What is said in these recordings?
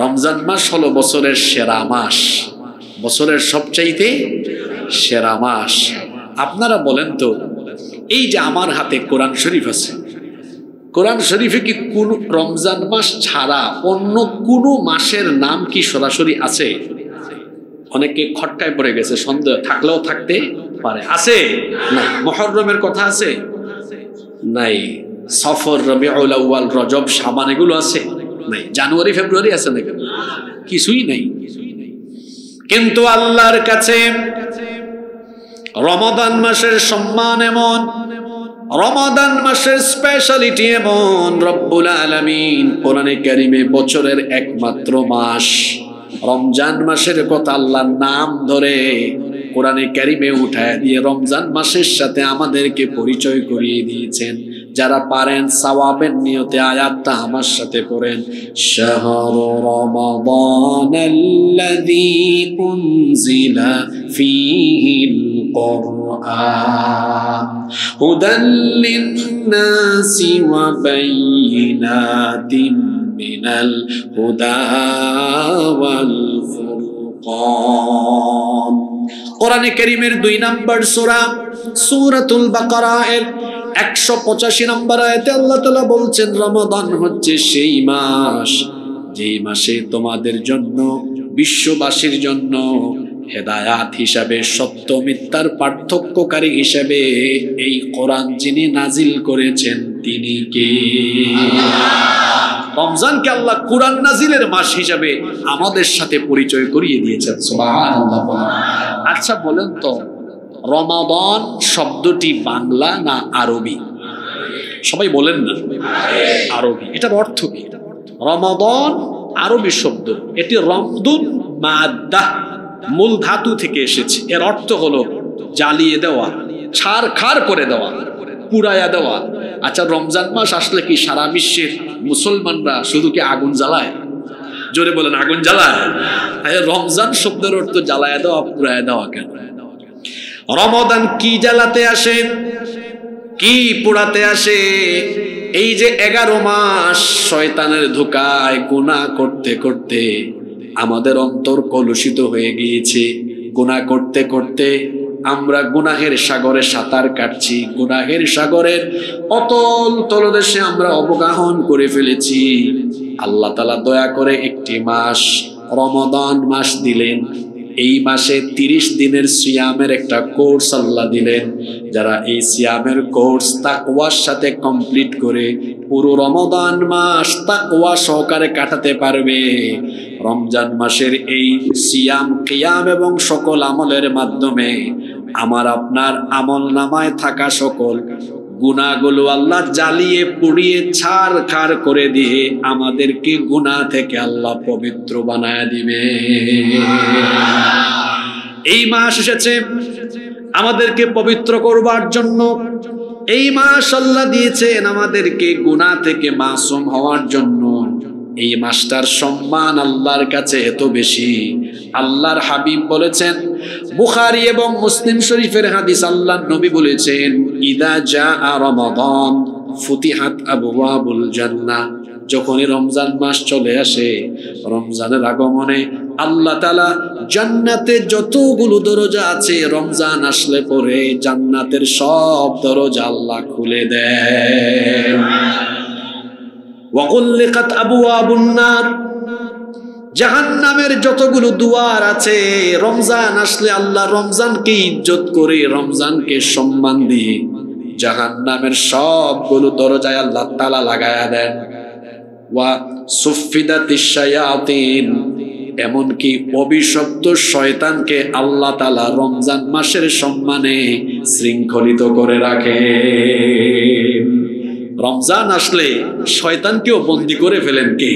রমজান মাস হলো বছরের সেরা মাস, বছরের সবচাইতে সেরা মাস। আপনারা বলেন তো, এই যে আমার হাতে কোরআন শরীফ আছে, কোরআন শরীফে কি কোন রমজান মাস ছাড়া অন্য কোন মাসের নাম কি সরাসরি আছে? অনেকে খটকায় পড়ে গেছে, সন্দেহ থাকলেও থাকতে পারে। আছে না? মুহররমের কথা আছে নাই? সফর, রবিউল আউয়াল, রজব, শাবান এগুলো আছে নাই? জানুয়ারি ফেব্রুয়ারি আছে নাকি? কিছুই নাই। কিন্তু আল্লাহর কাছে রমাদান মাসের সম্মান এমন, রমাদান মাসের স্পেশালিটি এমন, রব্বুল আলামিন কোরআনে কারিমে বছরের একমাত্র মাস রমজান মাসের কথা আল্লাহর নাম ধরে কোরআনে কারিমে উঠায় দিয়ে রমজান মাসের সাথে আমাদেরকে পরিচয় করিয়ে দিয়েছেন। যারা পারেন সওয়াবের নিয়তে আয়াতটা আমার সাথে পড়েন। শাহরু রমাদানাল্লাযী উনজিলা ফীহিল কুরআন হুদাল লিন-নাসি ওয়া বায়িনাতিন মিনাল হুদা ওয়াল ফুরকান। কোরআনে কারীমের 2 নম্বর সূরা সূরাতুল বাকারা এর 185 নম্বর আয়াতে আল্লাহ তাআলা বলছেন, রমাদান হচ্ছে সেই মাস যেই মাসে তোমাদের জন্য, বিশ্ববাসীর জন্য হেদায়াত হিসাবে, সত্য মিথ্যার পার্থক্যকারী হিসাবে এই কোরআন যিনি নাজিল করেছেন তিনি কে? রমজানকে আল্লাহ কোরআন নাজিলের মাস হিসাবে আমাদের সাথে পরিচয় করিয়ে দিয়েছেন। সুবহানাল্লাহ। আচ্ছা বলেন তো, রমাদান শব্দটি বাংলা না আরবি? সবাই বলেন না আরবি। এটার অর্থ কি? রমাদান আরবি শব্দ, এটি রমদুন মাদ্দা মূল ধাতু থেকে এসেছে। এর অর্থ হলো জ্বালিয়ে দেওয়া, ছারখার করে দেওয়া, পুড়াইয়া দেওয়া। আচ্ছা, রমজান মাস আসলে কি সারা বিশ্বের মুসলমানরা শুধু কি আগুন জ্বালায়? জোরে বলেন, আগুন জ্বালায়? রমজান শব্দের অর্থ জ্বালায়া দেওয়া, পুড়াইয়া দেওয়া কেন? রমাদান কি জ্বালাতে আসে, কি পোড়াতে আসে? এই যে 11 মাস শয়তানের ধোঁকায় গুনাহ করতে করতে আমাদের অন্তর কলুষিত হয়ে গিয়েছে। গুনাহ করতে করতে আমরা গুনাহের সাগরে সাঁতার কাটছি, গুনাহের সাগরের অতল তলদেশে আমরা অবগাহন করে ফেলেছি। আল্লাহ তাআলা দয়া করে একটি মাস রমাদান মাস দিলেন। এই মাসে 30 দিনের সিয়ামের একটা কোর্স আল্লাহ দিলেন। যারা এই সিয়ামের কোর্স তাকওয়ার সাথে কমপ্লিট করে পুরো রমাদান মাস তাকওয়া সহকারে কাটাতে পারবে, রমজান মাসের এই সিয়াম, কিয়াম এবং সকল আমলের মাধ্যমে আমার আপনার আমল নামায় থাকা সকল গুনাহগুলো আল্লাহ জ্বালিয়ে পুড়িয়ে ছারখার করে দিয়ে আমাদেরকে গুনাহ থেকে আল্লাহ পবিত্র বানায় দিবে। এই মাস এসেছে আমাদেরকে পবিত্র করবার জন্য। এই মাস আল্লাহ দিয়েছেন আমাদেরকে গুনাহ থেকে মাসুম হওয়ার জন্য। এই মাসটার সম্মান আল্লাহর কাছে এত বেশি। আল্লাহর হাবিব বলেছেন, বুখারী এবং মুসলিম শরীফের হাদিস, আল্লাহর নবী বলেছেন, ইদা জাআ রমাদান ফুতিহাত আবওয়াবুল জান্নাহ। যখনই রমজান মাস চলে আসে, রমজানের আগমনে আল্লাহ তাআলা জান্নাতে যতগুলো দরজা আছে, রমজান আসলে পরে জান্নাতের সব দরজা আল্লাহ খুলে দেন। ওয়াগুল্লিকাত আবওয়াবুন নার, জাহান্নামের যতগুলো দুয়ার আছে, রমজান আসলে আল্লাহ রমজানকে ইজ্জত করে, রমজানকে সম্মান দিয়ে জাহান্নামের সবগুলো দরজায় আল্লাহ তাআলা লাগায়া দেন। ওয়া সুফিদাতিশ শায়াতিন, এমনকি অভিশপ্ত শয়তানকে আল্লাহ তাআলা রমজান মাসের সম্মানে শৃঙ্খলিত করে রাখে। রমজান আসলে শয়তানকেও বন্দী করে ফেলেন কে?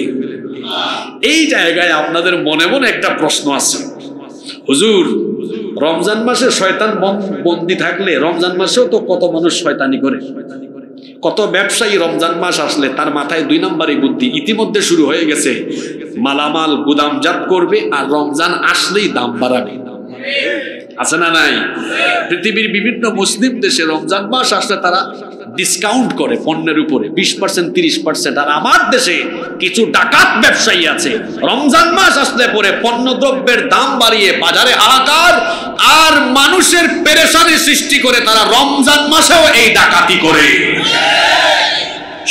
এই জায়গায় আপনাদের মনে মনে একটা প্রশ্ন আছে, হুজুর রমজান মাসে শয়তান বন্দী থাকলে রমজান মাসেও তো কত মানুষ শয়তানি করে, কত ব্যবসায়ী রমজান মাস আসলে তার মাথায় 2 নম্বরই বুদ্ধি ইতিমধ্যে শুরু হয়ে গেছে, মালামাল গুদামজাত করবে আর রমজান আসলেই দাম বাড়াবে। আছে না নাই? পৃথিবীর বিভিন্ন মুসলিম দেশে রমজান মাস আসলে তারা ডিসকাউন্ট করে পণ্যের উপরে 20%, 30%। আর আমার দেশে কিছু ডাকাত ব্যবসায়ী আছে, রমজান মাস আসলে পরে পণ্যদ্রব্যের দাম বাড়িয়ে বাজারে হাহাকার আর মানুষের পেরেশানি সৃষ্টি করে, তারা রমজান মাসেও এই ডাকাতি করে।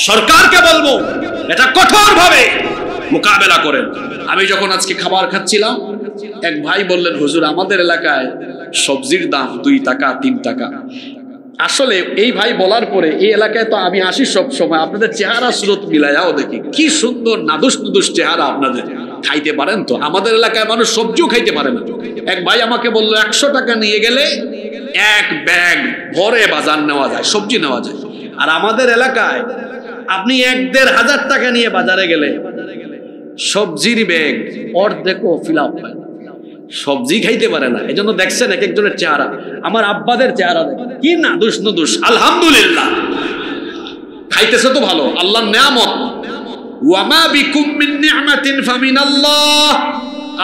সরকারকে বলবো এটা কঠোরভাবে মোকাবেলা করেন। আমি যখন আজকে খাবার খাচ্ছিলাম, এক ভাই বললেন, হুজুর আমাদের এলাকায় সবজির দাম 2 টাকা 3 টাকা। আসলে এই ভাই বলার পরে এই এলাকায় তো আমি আসি সব সময়, আপনাদের চেহারা স্রোত মিলাইয়াও দেখি কি সুন্দর নাদুস নুদুস চেহারা আপনাদের। খাইতে পারেন তো? আমাদের এলাকায় মানুষ সবজিও খাইতে পারে না। এক ভাই আমাকে বললো 100 টাকা নিয়ে গেলে 1 ব্যাগ ভরে বাজার নেওয়া যায়, সবজি নেওয়া যায়। আর আমাদের এলাকায় আপনি 1-1.5 হাজার টাকা নিয়ে বাজারে গেলে সবজির ব্যাগ অর্ধেকও ফিল আপ হয়, সবজি খাইতে পারে না। এই জন্য দেখছেন এক একজনের চেহারা, আমার আব্বাদের চেহারা দেখেন কি নাদুস নুদুস। আলহামদুলিল্লাহ খাইতেছে তো ভালো, আল্লাহর নিয়ামত। ওয়ামা বিকুম মিন নি'মাতিন ফামিনাল্লাহ।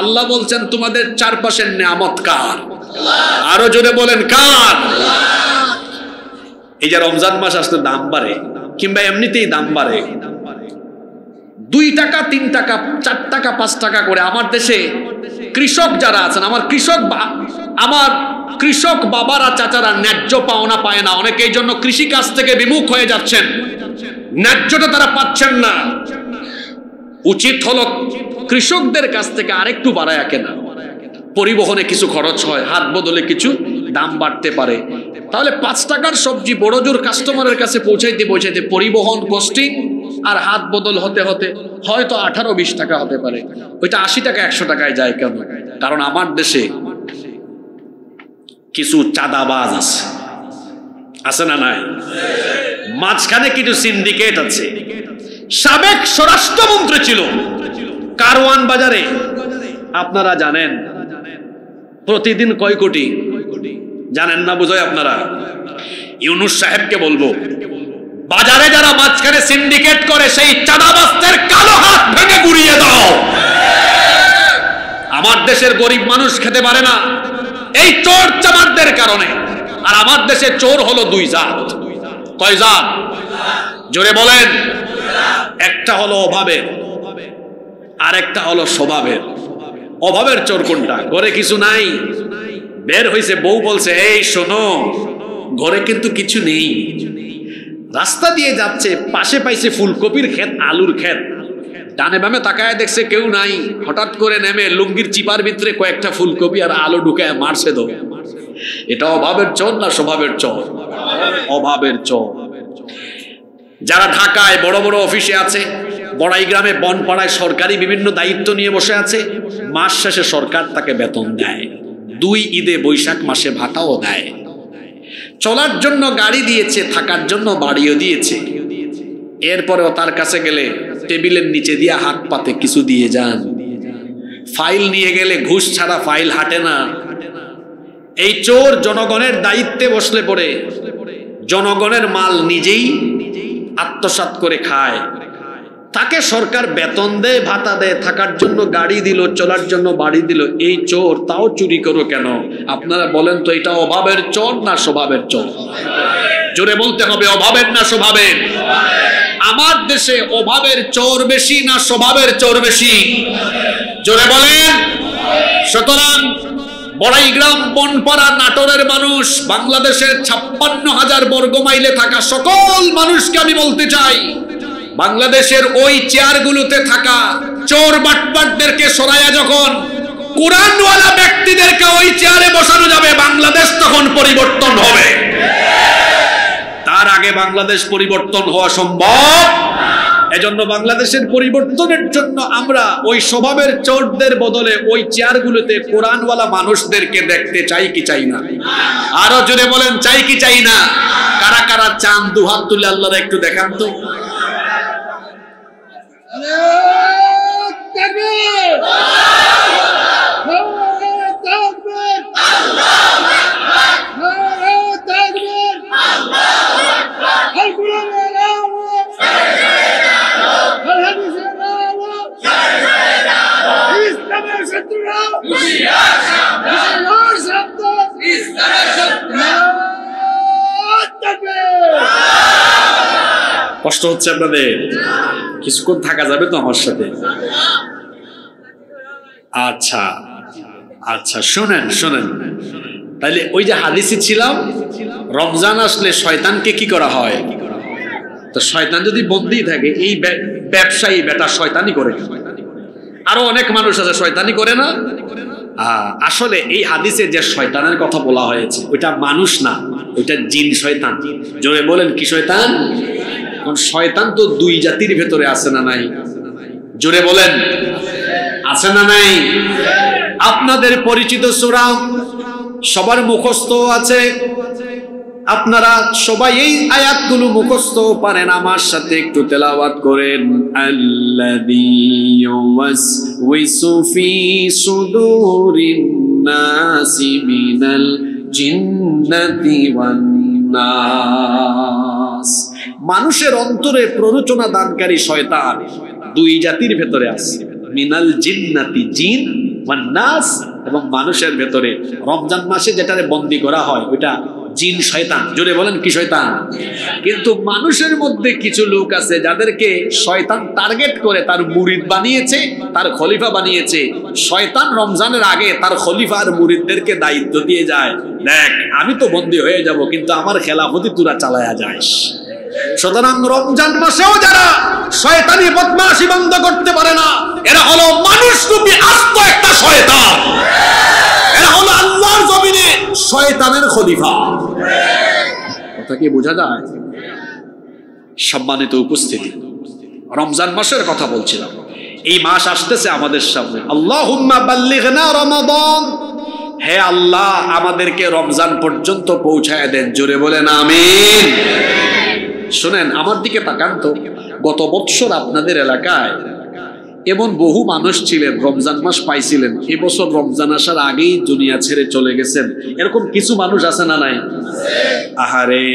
আল্লাহ বলছেন তোমাদের চারপাশের নিয়ামত কার? আরো জোরে বলেন কার? এই যে রমজান মাস আসলে দাম বাড়ে কিংবা এমনিতেই দাম বাড়ে, 2 টাকা 3 টাকা 4 টাকা 5 টাকা করে। আমার দেশে কৃষক যারা আছেন, আমার কৃষক বাবারা চাচারা ন্যায্য পাওনা পায় না, অনেকে এই জন্য কৃষি কাজ থেকে বিমুখ হয়ে যাচ্ছেন, ন্যায্যটা তারা পাচ্ছেন না। উচিত হলো কৃষকদের কাছ থেকে আরেকটু বাড়ায় কেনা। পরিবহনে কিছু খরচ হয়, হাত বদলে কিছু দাম বাড়তে পারে, তাহলে 5 টাকার সবজি বড় জোর কাস্টমারের কাছে পৌঁছাইতে পরিবহন কস্টিং আর হাত বদল হতে হতে হয়তো 18-20 টাকা হতে পারে, ওইটা 80 টাকা 100 টাকায় যায়। কেন? কারণ আমার দেশে কিছু চাঁদাবাজ আছে না নাই? মাঝখানে কিছু সিন্ডিকেট আছে। সাবেক স্বরাষ্ট্রমন্ত্রী ছিল কারওয়ান বাজারে, আপনারা জানেন প্রতিদিন কয় কোটি জানেন না? বুঝায় আপনারা? ইউনুস সাহেবকে বলবো, বাজারে যারা মাঝখানে সিন্ডিকেট করে সেই চাঁদাবাজদের কালো হাত ভেঙে গুড়িয়ে দাও। আমার দেশের গরিব মানুষ খেতে পারে না এই চোর চামারদের কারণে। আর আমার দেশে চোর হলো 2 জাত। কয় জাত? জোরে বলেন। একটা হলো অভাবের, আর একটা হলো স্বভাবের। অভাবের চোর কোনটা? ঘরে কিছু নাই, বের হইছে, বউ বলছে এই শোনো ঘরে কিন্তু কিছু নেই, রাস্তা দিয়ে যাচ্ছে, পাশে পাইছে ফুলকপির ক্ষেত, আলুর ক্ষেত, ডানে বামে তাকায় দেখছে কেউ নাই, হঠাৎ করে নেমে লুঙ্গির চিপার ভিতরে কয়েকটা ফুলকপি আর আলু ঢুকায় মারছে দো। এটা অভাবের চোর না স্বভাবের চোর? অভাবের চোর। যারা ঢাকায় বড় বড় অফিসে আছে, বড়াই গ্রামে বনপাড়ায় সরকারি বিভিন্ন দায়িত্ব নিয়ে বসে আছে, মাস শেষে সরকার তাকে বেতন দেয়, 2 ঈদে বৈশাখ মাসে ভাতাও দেয়, চলার জন্য গাড়ি দিয়েছে, থাকার জন্য বাড়িও দিয়েছে। এরপরেও তার কাছে গেলে টেবিলের নিচে দিয়ে হাত পাতে কিছু দিয়ে যান। ফাইল নিয়ে গেলে ঘুষ ছাড়া ফাইল হাঁটে না। এই চোর জনগণের দায়িত্বে বসলে পড়ে জনগণের মাল নিজেই আত্মসাৎ করে খায়। তাকে সরকার বেতন দেয়, ভাতা দেয়, থাকার জন্য গাড়ি দিল, চলার জন্য বাড়ি দিল। এই চোর তাও চুরি করো কেন? আপনারা বলেন তো, এটা অভাবের চোর না স্বভাবের চোর? জোরে বলতে হবে, অভাবের না স্বভাবের? আমার দেশে অভাবের চোর বেশি না স্বভাবের চোর বেশি? জোরে বলেন। সুতরাং বড়াইগ্রাম, বনপাড়া, নাটোরের মানুষ, বাংলাদেশের 56,000 বর্গ মাইলে থাকা সকল মানুষকে আমি বলতে চাই, বাংলাদেশের ওই চেয়ারগুলোতে থাকা চোর বাটপাটদেরকে সরাইয়া যখন কোরআনওয়ালা ব্যক্তিদেরকে ওই চেয়ারে বসানো যাবে, বাংলাদেশ তখন পরিবর্তন হবে। তার আগে বাংলাদেশ পরিবর্তন হওয়া সম্ভব। এজন্য বাংলাদেশের পরিবর্তনের জন্য আমরা ওই স্বভাবের চোরদের বদলে ওই চেয়ারগুলোতে কোরআনওয়ালা মানুষদেরকে দেখতে চাই কি চাই না? আরো জোরে বলেন, চাই কি চাই না? কারা কারা চান? 2 হাত তুলে আল্লাহর একটু দেখান তো। ইসলামের শত্রুরা কষ্ট হচ্ছে আপনাদের? কিছুক্ষণ থাকা যাবে তো আমার সাথে? আচ্ছা আচ্ছা, শোনেন শোনেন, তাহলে ওই যে হাদিসে ছিলাম, রমজান আসলে শয়তানকে কি করা হয়? তো শয়তান যদি বন্দী থাকে, এই ব্যবসায়ী বেটা শয়তানি করে। আরো অনেক মানুষ আছে শয়তানি করে না। আসলে এই হাদিসে যে শয়তানের কথা বলা হয়েছে ওইটা মানুষ না, ওইটা জিন শয়তান। জোরে বলেন কি শয়তান? শয়তান তো দুই জাতির ভেতরে আছে না নাই? জোরে বলেন আছে না নাই? আপনাদের পরিচিত সূরা সবার মুখস্থ আছে, আপনারা সবাই এই আয়াতগুলো মুখস্থ পারেন, আমার সাথে একটু তেলাওয়াত করেন। আল্লাযী ইউওয়াসওয়িসু ফি সুদুরিন নাসি মিনাল জিন্নাতি ওয়ান নাস। মানুষের অন্তরে প্ররোচনা দানকারী শয়তান দুই জাতির ভেতরে আছে, মিনাল জিন্নাতি, জিন, ওয়ান নাস, এবং মানুষের ভেতরে। রমজান মাসে যেটারে বন্দী করা হয় ওইটা জিন শয়তান। জোরে বলেন কি শয়তান? কিন্তু মানুষের মধ্যে কিছু লোক আছে যাদেরকে শয়তান টার্গেট করে তার মুরিদ বানিয়েছে, তার খলিফা বানিয়েছে। শয়তান রমজানের আগে তার খলিফা আর মুরিদদেরকে দায়িত্ব দিয়ে যায়, দেখ আমি তো বন্দী হয়ে যাব, কিন্তু আমার খেলাফতি তোরা চালায়া যাস। সুতরাং রমজান মাসেও যারা শয়তানি বদমাশি বন্ধ করতে পারে না, এরা হলো মানুষরূপী আস্ত একটা শয়তান। এরা হলো আল্লাহর জমিনে শয়তানের খলিফা। কথা কি বোঝা যায়? সম্মানিত উপস্থিতি, রমজান মাসের কথা বলছিলাম। এই মাস আসতেছে আমাদের সামনে। আল্লাহুম্মা বাল্লিগনা রমাদান, হে আল্লাহ আমাদেরকে রমজান পর্যন্ত পৌঁছায় দেন। জোরে বলেন আমিন। শুনেন, আমার দিকে তাকান তো। গত বছর আপনাদের এলাকায় এমন বহু মানুষ ছিলেন রমজান মাস পাইছিলেন, এবছর রমজান আসার আগেই দুনিয়া ছেড়ে চলে গেছেন। এরকম কিছু মানুষ আছে না নাই? আহারে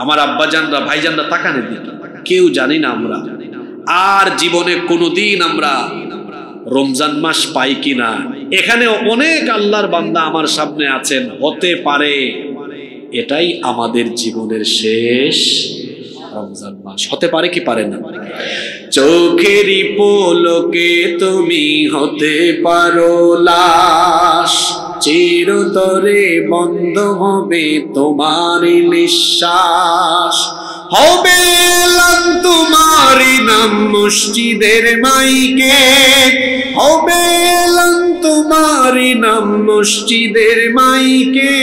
আমার আব্বাজানরা, ভাইজানরা, তাকানের দিকে কেউ জানি না আমরা আর জীবনে কোনোদিন আমরা রমজান মাস পাই কিনা। এখানে অনেক আল্লাহর বান্দা আমার সামনে আছেন, হতে পারে এটাই আমাদের জীবনের শেষ রমজান মাস। হতে পারে কি পারে না? চোখেরই পলকে তুমি হতে পারো লাশ, চিরতরে বন্ধ হবে তোমার নিঃশ্বাস। হবে তোমারি নাম মসজিদের মাইকে, হবে তোমারি নাম মসজিদের মাইকে।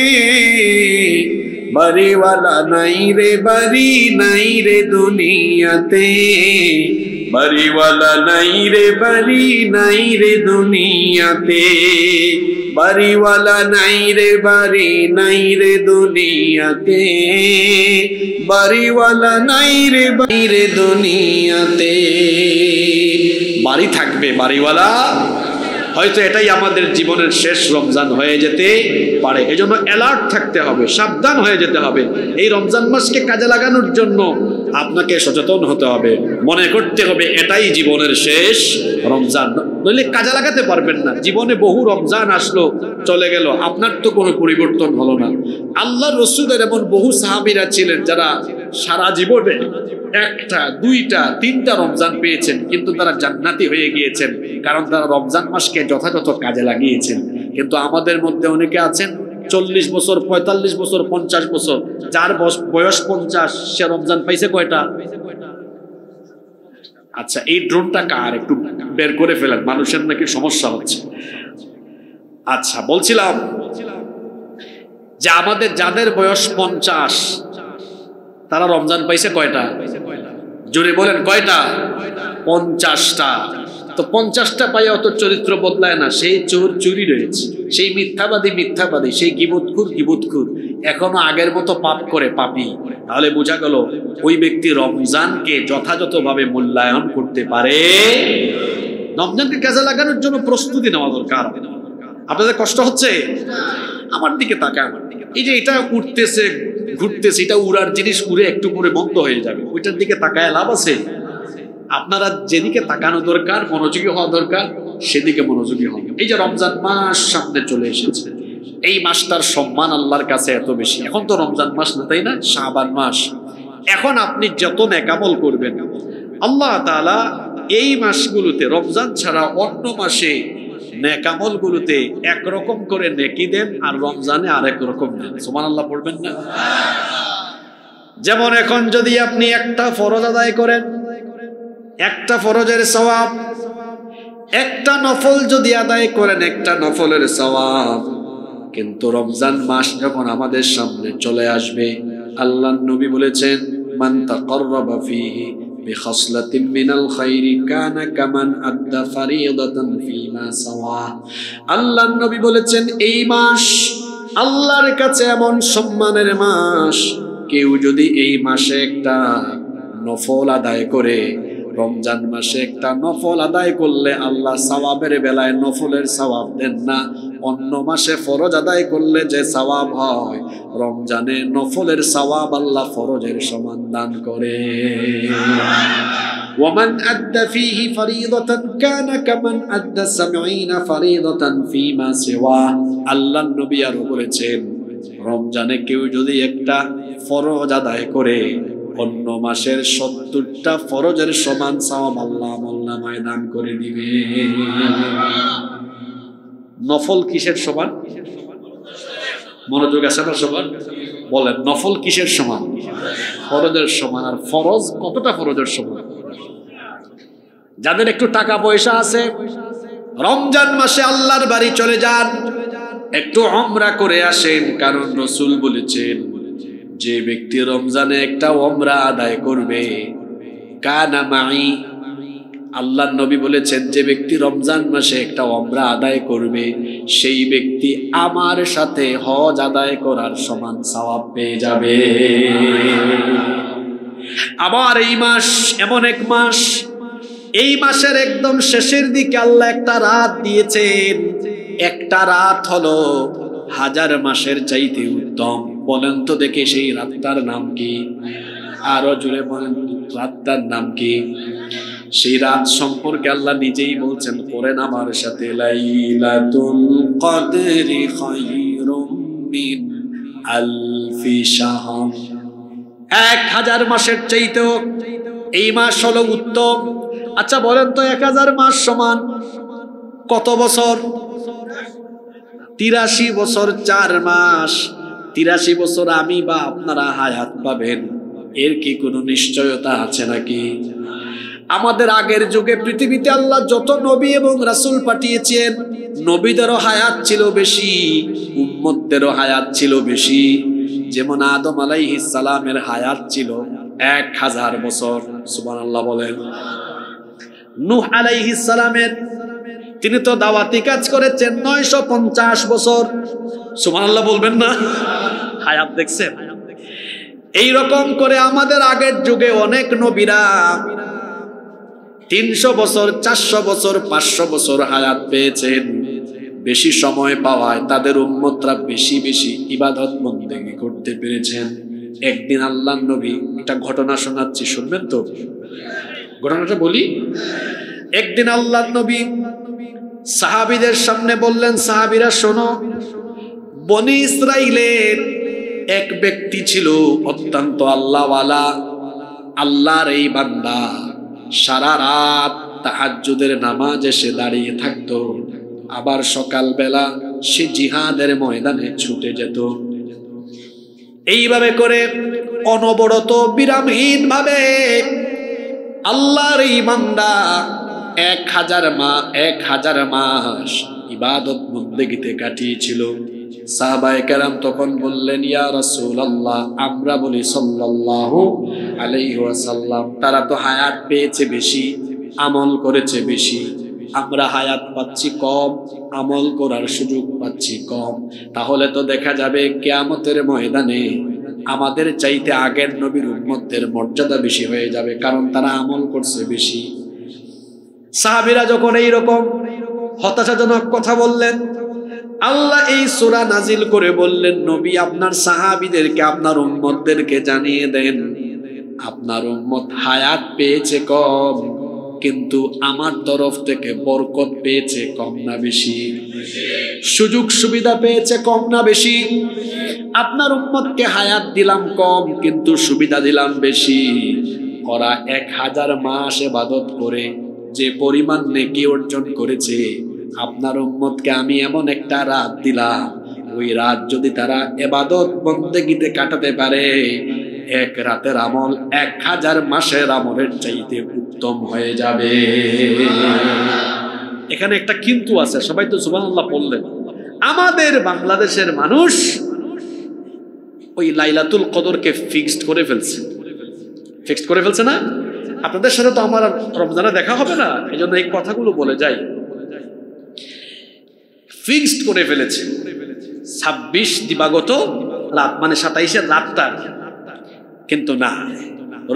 বাড়িওয়ালা নাই রে, বাড়ি নাই রে দুনিয়াতে, বাড়িওয়ালা নাই রে, বাড়ি নাই রে দুনিয়াতে, বাড়িওয়ালা নাই রে, বাড়ি নাই রে দুনিয়াতে, বাড়িওয়ালা নাই রে, বাড়ি রে দুনিয়াতে। বাড়ি থাকবে, বাড়িওয়ালা হয়তো এটাই আমাদের জীবনের শেষ রমজান হয়ে যেতে পারে। এজন্য অ্যালার্ট থাকতে হবে, সাবধান হয়ে যেতে হবে। এই রমজান মাসকে কাজে লাগানোর জন্য আপনাকে সচেতন হতে হবে, মনে করতে হবে এটাই জীবনের শেষ রমজান, নইলে কাজে লাগাতে পারবেন না। জীবনে বহু রমজান আসলো চলে গেল, আপনার তো কোনো পরিবর্তন হলো না। আল্লাহর রাসূলের এমন বহু সাহাবীরা ছিলেন যারা সারা জীবনে একটা, দুইটা, তিনটা রমজান পেয়েছেন, কিন্তু তারা জান্নাতি হয়ে গিয়েছেন, কারণ তারা রমজান মাসকে যথাযথ কাজে লাগিয়েছেন। কিন্তু আমাদের মধ্যে অনেকে আছেন 40 বছর, 45 বছর, 50 বছর, যার বয়স 50 সে রমজান পাইছে কয়টা? আচ্ছা, এই ড্রোনটা কার? একটু বের করে ফেলেন, মানুষের নাকি সমস্যা হচ্ছে। আচ্ছা, বলছিলাম যে আমাদের যাদের বয়স 50 তারা রমজান পাইছে কয়টা? জোরে বলেন কয়টা? 50টা। তো 50টা পাইয়া অত চরিত্র বদলায় না। সেই চোর চুরি রয়েছে, সেই মিথ্যাবাদী মিথ্যাবাদী, সেই গীবতখোর গীবতখোর, এখনো আগের মতো পাপ করে পাপী। তাহলে বোঝা গেল ওই ব্যক্তি রমজানকে যথাযথভাবে মূল্যায়ন করতে পারে। রমজানকে কাজে লাগানোর জন্য প্রস্তুতি নেওয়া দরকার। আপনাদের কষ্ট হচ্ছে? আমার দিকে তাকান। এই যে এটা উঠতেছে ঘুরতেছে, এটা উড়ার জিনিস, উড়ে একটু পরে বন্ধ হয়ে যাবে, ওইটার দিকে তাকায় লাভ আছে? আপনারা যেদিকে তাকানো দরকার, মনোযোগী হওয়া দরকার, সেদিকে মনোযোগী হন। এই যে রমজান মাস সামনে চলে এসেছে, এই মাসটার সম্মান আল্লাহর কাছে এত বেশি। এখন তো রমজান মাস না, তাই না? শাবান মাস। এখন আপনি যত নেকামল করবেন আল্লাহ তাআলা এই মাসগুলোতে, রমজান ছাড়া অন্য মাসে নেকামল গুলোতে একরকম করে নেকি দেন আর রমজানে আরেক রকম দেন। সুবহানাল্লাহ পড়বেন না? যেমন এখন যদি আপনি একটা ফরজ আদায় করেন, একটা ফরজের সওয়াব, একটা নফল যদি আদায় করেন, একটা নফলের সওয়াব। কিন্তু রমজান মাস যখন আমাদের সামনে চলে আসবে, আল্লাহর নবী বলেছেন, মান তাকাররাবা ফীহি বিখাসলাতিন মিনাল খায়রি কানা কামান আদ্দা ফারিদাতান ফীমা সাওয়া। আল্লাহর নবী বলেছেন, এই মাস আল্লাহর কাছে এমন সম্মানের মাস, কেউ যদি এই মাসে একটা নফল আদায় করে, রমজান মাসে একটা নফল আদায় করলে আল্লাহ সওয়াবের বেলায় নফলের সওয়াব দেন না। অন্য মাসে ফরজ আদায় করলে যে সওয়াব হয়, রমজানে নফলের সওয়াব আল্লাহ ফরজের সমান দান করে। ওয়ামান আদ্দা ফীহি ফরিদাতান কানা কামান আদ্দা ৭০ ফরিদাতান ফীমা সিওয়া। আল্লাহর নবী আরো বলেছেন, রমজানে কেউ যদি একটা ফরজ আদায় করে, অন্য মাসের ৭০টা ফরজের সমান সওয়াব আল্লাহ আমলনামায় দান করে দিবে। নফল কিসের সমান? মনোযোগ আছে না সবার? বলেন, নফল কিসের সমান? ফরজের সমান। আর ফরজ কতটা ফরজের সমান? যাদের একটু টাকা পয়সা আছে, রমজান মাসে আল্লাহর বাড়ি চলে যান, একটু উমরা করে আসেন। কারণ রাসূল বলেছেন, যে ব্যক্তি রমজানে একটা উমরা আদায় করবে, কানা মাই, আল্লাহর নবী বলেছেন, যে ব্যক্তি রমজান মাসে একটা উমরা আদায় করবে, সেই ব্যক্তি আমার সাথে হজ আদায় করার সমান সওয়াব পেয়ে যাবে। আবার এই মাস এমন এক মাস, এই মাসের একদম শেষের দিকে আল্লাহ একটা রাত দিয়েছেন। একটা রাত হলো 1000 মাসের চাইতে উত্তম। বলেন তো দেখে সেই রাতটার নাম কি? আরো জোরে বলেন, রাতটার নাম কি? সেই রাত সম্পর্কে আল্লাহ নিজেই বলছেন, পড়েন আমার সাথে, লাইলাতুল কদরি খায়রুম মিন আলফি শাহর। 1000 মাসের চাইতেও এই মাস হলো উত্তম। আচ্ছা বলেন তো, 1000 মাস সমান কত বছর? 83 বছর 4 মাস। 83 বছর আমি বা আপনারা হায়াত পাবেন, এর কি কোনো নিশ্চয়তা আছে নাকি? আমাদের আগের যুগে পৃথিবীতে আল্লাহ যত নবী এবং রাসূল পাঠিয়েছেন, নবীদেরও হায়াত ছিল বেশি, উম্মতদেরও হায়াত ছিল বেশি। যেমন আদম আলাইহিস সালামের হায়াত ছিল 1000 বছর। সুবহানাল্লাহ বলেন। নূহ আলাইহিস সালামের, তিনি তো দাওয়াতি কাজ করেছেন 950 বছর। সুবহানাল্লাহ বলবেন না? হায়াত দেখছেন? এই রকম করে আমাদের আগের যুগে অনেক নবীরা 300 বছর, 400 বছর, 500 বছর হায়াত পেয়েছেন। বেশি সময় পাওয়ায় তাদের উম্মতরা বেশি বেশি ইবাদত বন্দেগী করতে পেরেছেন। একদিন আল্লাহর নবী, একটা ঘটনা শোনাচ্ছি, শুনবেন তো? ঘটনাটা বলি। একদিন আল্লাহর নবী সাহাবীদের সামনে বললেন, সাহাবীরা শোনো, বনি ইসরাইলের এক ব্যক্তি ছিল অত্যন্ত আল্লাহওয়ালা, আল্লাহর এই বান্দা। সারা রাত তাহাজ্জুদের নামাজে সে দাঁড়িয়ে থাকতো, আবার সকালবেলা সে জিহাদের ময়দানে ছুটে যেত। এইভাবে করে অনবরত বিরামহীন ভাবে আল্লাহর এই বান্দা 1000 মাস ইবাদত বন্দেগীতে কাটিয়েছিল। সাহাবায়ে কেরাম তখন বললেন, ইয়া রাসূলুল্লাহ, আমরা বলি সাল্লাল্লাহু আলাইহি ওয়াসাল্লাম, তারা তো হায়াত পেয়েছে বেশি, আমল করেছে বেশি, আমরা হায়াত পাচ্ছি কম, আমল করার সুযোগ পাচ্ছি কম। তাহলে তো দেখা যাবে কিয়ামতের ময়দানে আমাদের চাইতে আগের নবীর উম্মতদের মর্যাদা বেশি হয়ে যাবে, কারণ তারা আমল করছে বেশি। সাহাবীরা যখন এই রকম হতাশাজনক কথা বললেন, আল্লাহ এই সূরা নাজিল করে বললেন, নবী আপনার সাহাবীদেরকে, আপনার উম্মতদেরকে জানিয়ে দেন, আপনার উম্মত হায়াত পেয়েছে কম, কিন্তু আমার তরফ থেকে বরকত পেয়েছে কম না বেশি? সুযোগ সুবিধা পেয়েছে কম না বেশি? আপনার উম্মতকে হায়াত দিলাম কম কিন্তু সুবিধা দিলাম বেশি। ওরা 1000 মাস ইবাদত করে যে পরিমাণ নেকি অর্জন করেছে, আপনার উম্মতকে আমি এমন একটা রাত দিলাম, ওই রাত যদি তারা ইবাদত বন্দেগীতে কাটাতে পারে, এক রাতের আমল 1000 মাসের আমলের চাইতে উত্তম হয়ে যাবে। এখানে একটা কিন্তু আছে, সবাই তো সুবহানাল্লাহ বললেন। আমাদের বাংলাদেশের মানুষ ওই লাইলাতুল কদরকে ফিক্সড করে ফেলছে না? আপনাদের সাথে তো আমার রমজানে দেখা হবে না, এই জন্য এই কথাগুলো বলে যাই। ফিক্সড করে ফেলেছে 26 দিবাগত রাত, মানে 27-এর রাতটা। কিন্তু না,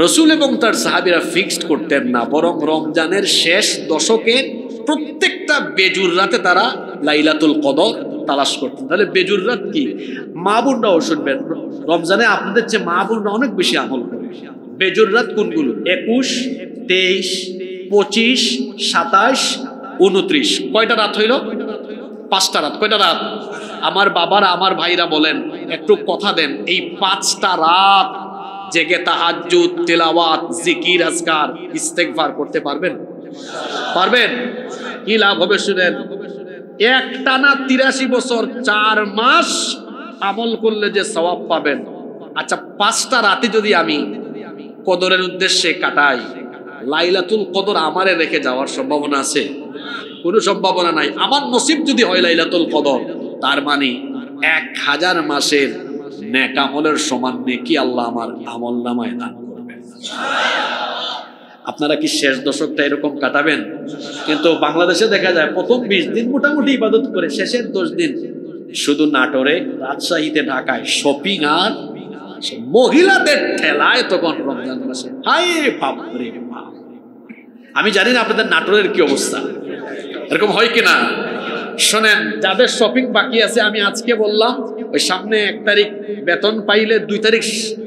রসুল এবং তার সাহাবীরা ফিক্সড করতেন না, বরং রমজানের শেষ দশকে প্রত্যেকটা বেজুর রাতে তারা লাইলাতুল কদর তালাশ করতেন। তাহলে বেজুর রাত কি? মা বোনরাও শুনবেন, রমজানে আপনাদের চেয়ে মা বোনরা অনেক বেশি আমল করে। বেজুর রাত কোনগুলো? 21, 23, 25, 27, 29। কয়টা রাত হইল? 5টা রাত। কয়টা রাত? আমার বাবারা, আমার ভাইরা বলেন, একটু কথা দেন, এই 5টা রাত জেগে তাহাজ্জুদ, তেলাওয়াত, জিকির, আজকার, ইস্তেগফার করতে পারবেন? কি লাভ হবে শুনেন। একটানা 83 বছর 4 মাস আমল করলে যে সওয়াব পাবেন, আচ্ছা 5টা রাতে যদি আমি কদরের উদ্দেশ্যে কাটাই, লাইলাতুল কদর আমারে রেখে যাওয়ার সম্ভাবনা আছে? কোনো সম্ভাবনা নাই। আমার নসিব যদি হয় লাইলাতুল কদর, তার মানে 1000 মাসের নেক আমলের সমান নেকি আল্লাহ আমার আমল নামায় দান করবেন। আপনারা কি শেষ দশকটা এরকম কাটাবেন? কিন্তু বাংলাদেশে দেখা যায় প্রথম 20 দিন মোটামুটি ইবাদত করে, শেষের 10 দিন শুধু নাটোরে, রাজশাহীতে, ঢাকায় শপিং আর মহিলাদের ঠেলায় তখন রমজান মাসে। হায় বাপ রে বাপ! আমি জানি না আপনাদের নাটোরের কি অবস্থা, এরকম হয় কিনা। শোনেন, যাদের শপিং বাকি আছে, আমি আজকে বললাম ওই সামনে 1 তারিখ বেতন পাইলে 2 তারিখ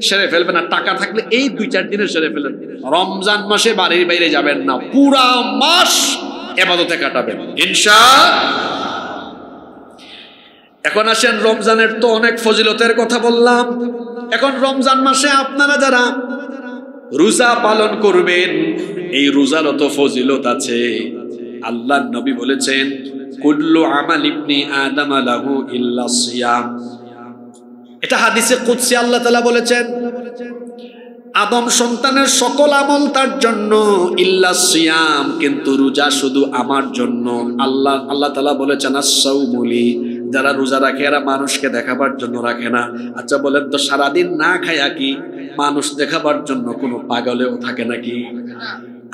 সেরে ফেলবেন, আর টাকা থাকলে এই 2-4 দিনে সেরে ফেলেন। রমজান মাসে বাড়ির বাইরে যাবেন না, পুরা মাস ইবাদতে কাটাবেন ইনশাআল্লাহ। এখন আসেন, রমজানের তো অনেক ফজিলতের কথা বললাম। এখন রমজান মাসে আপনারা যারা রোজা পালন করবেন, এই রোজারও তো ফজিলত আছে। আল্লাহর নবী বলেছেন, কুল্লু আমাল ইবনি আদম লাহু ইল্লা সিয়াম। এটা হাদিসে কুদসি আল্লাহ তাআলা বলেছেন, আদম সন্তানের সকল আমল তার জন্য, ইল্লা সিয়াম, কিন্তু রোজা শুধু আমার জন্য। আল্লাহ তাআলা বলেছেন, আস-সাওমু লি। যারা রোজা রাখে এরা মানুষকে দেখাবার জন্য রাখে না। আচ্ছা বলেন তো, সারাদিন না খায়া কি মানুষ দেখাবার জন্য কোনো পাগলেও থাকে নাকি?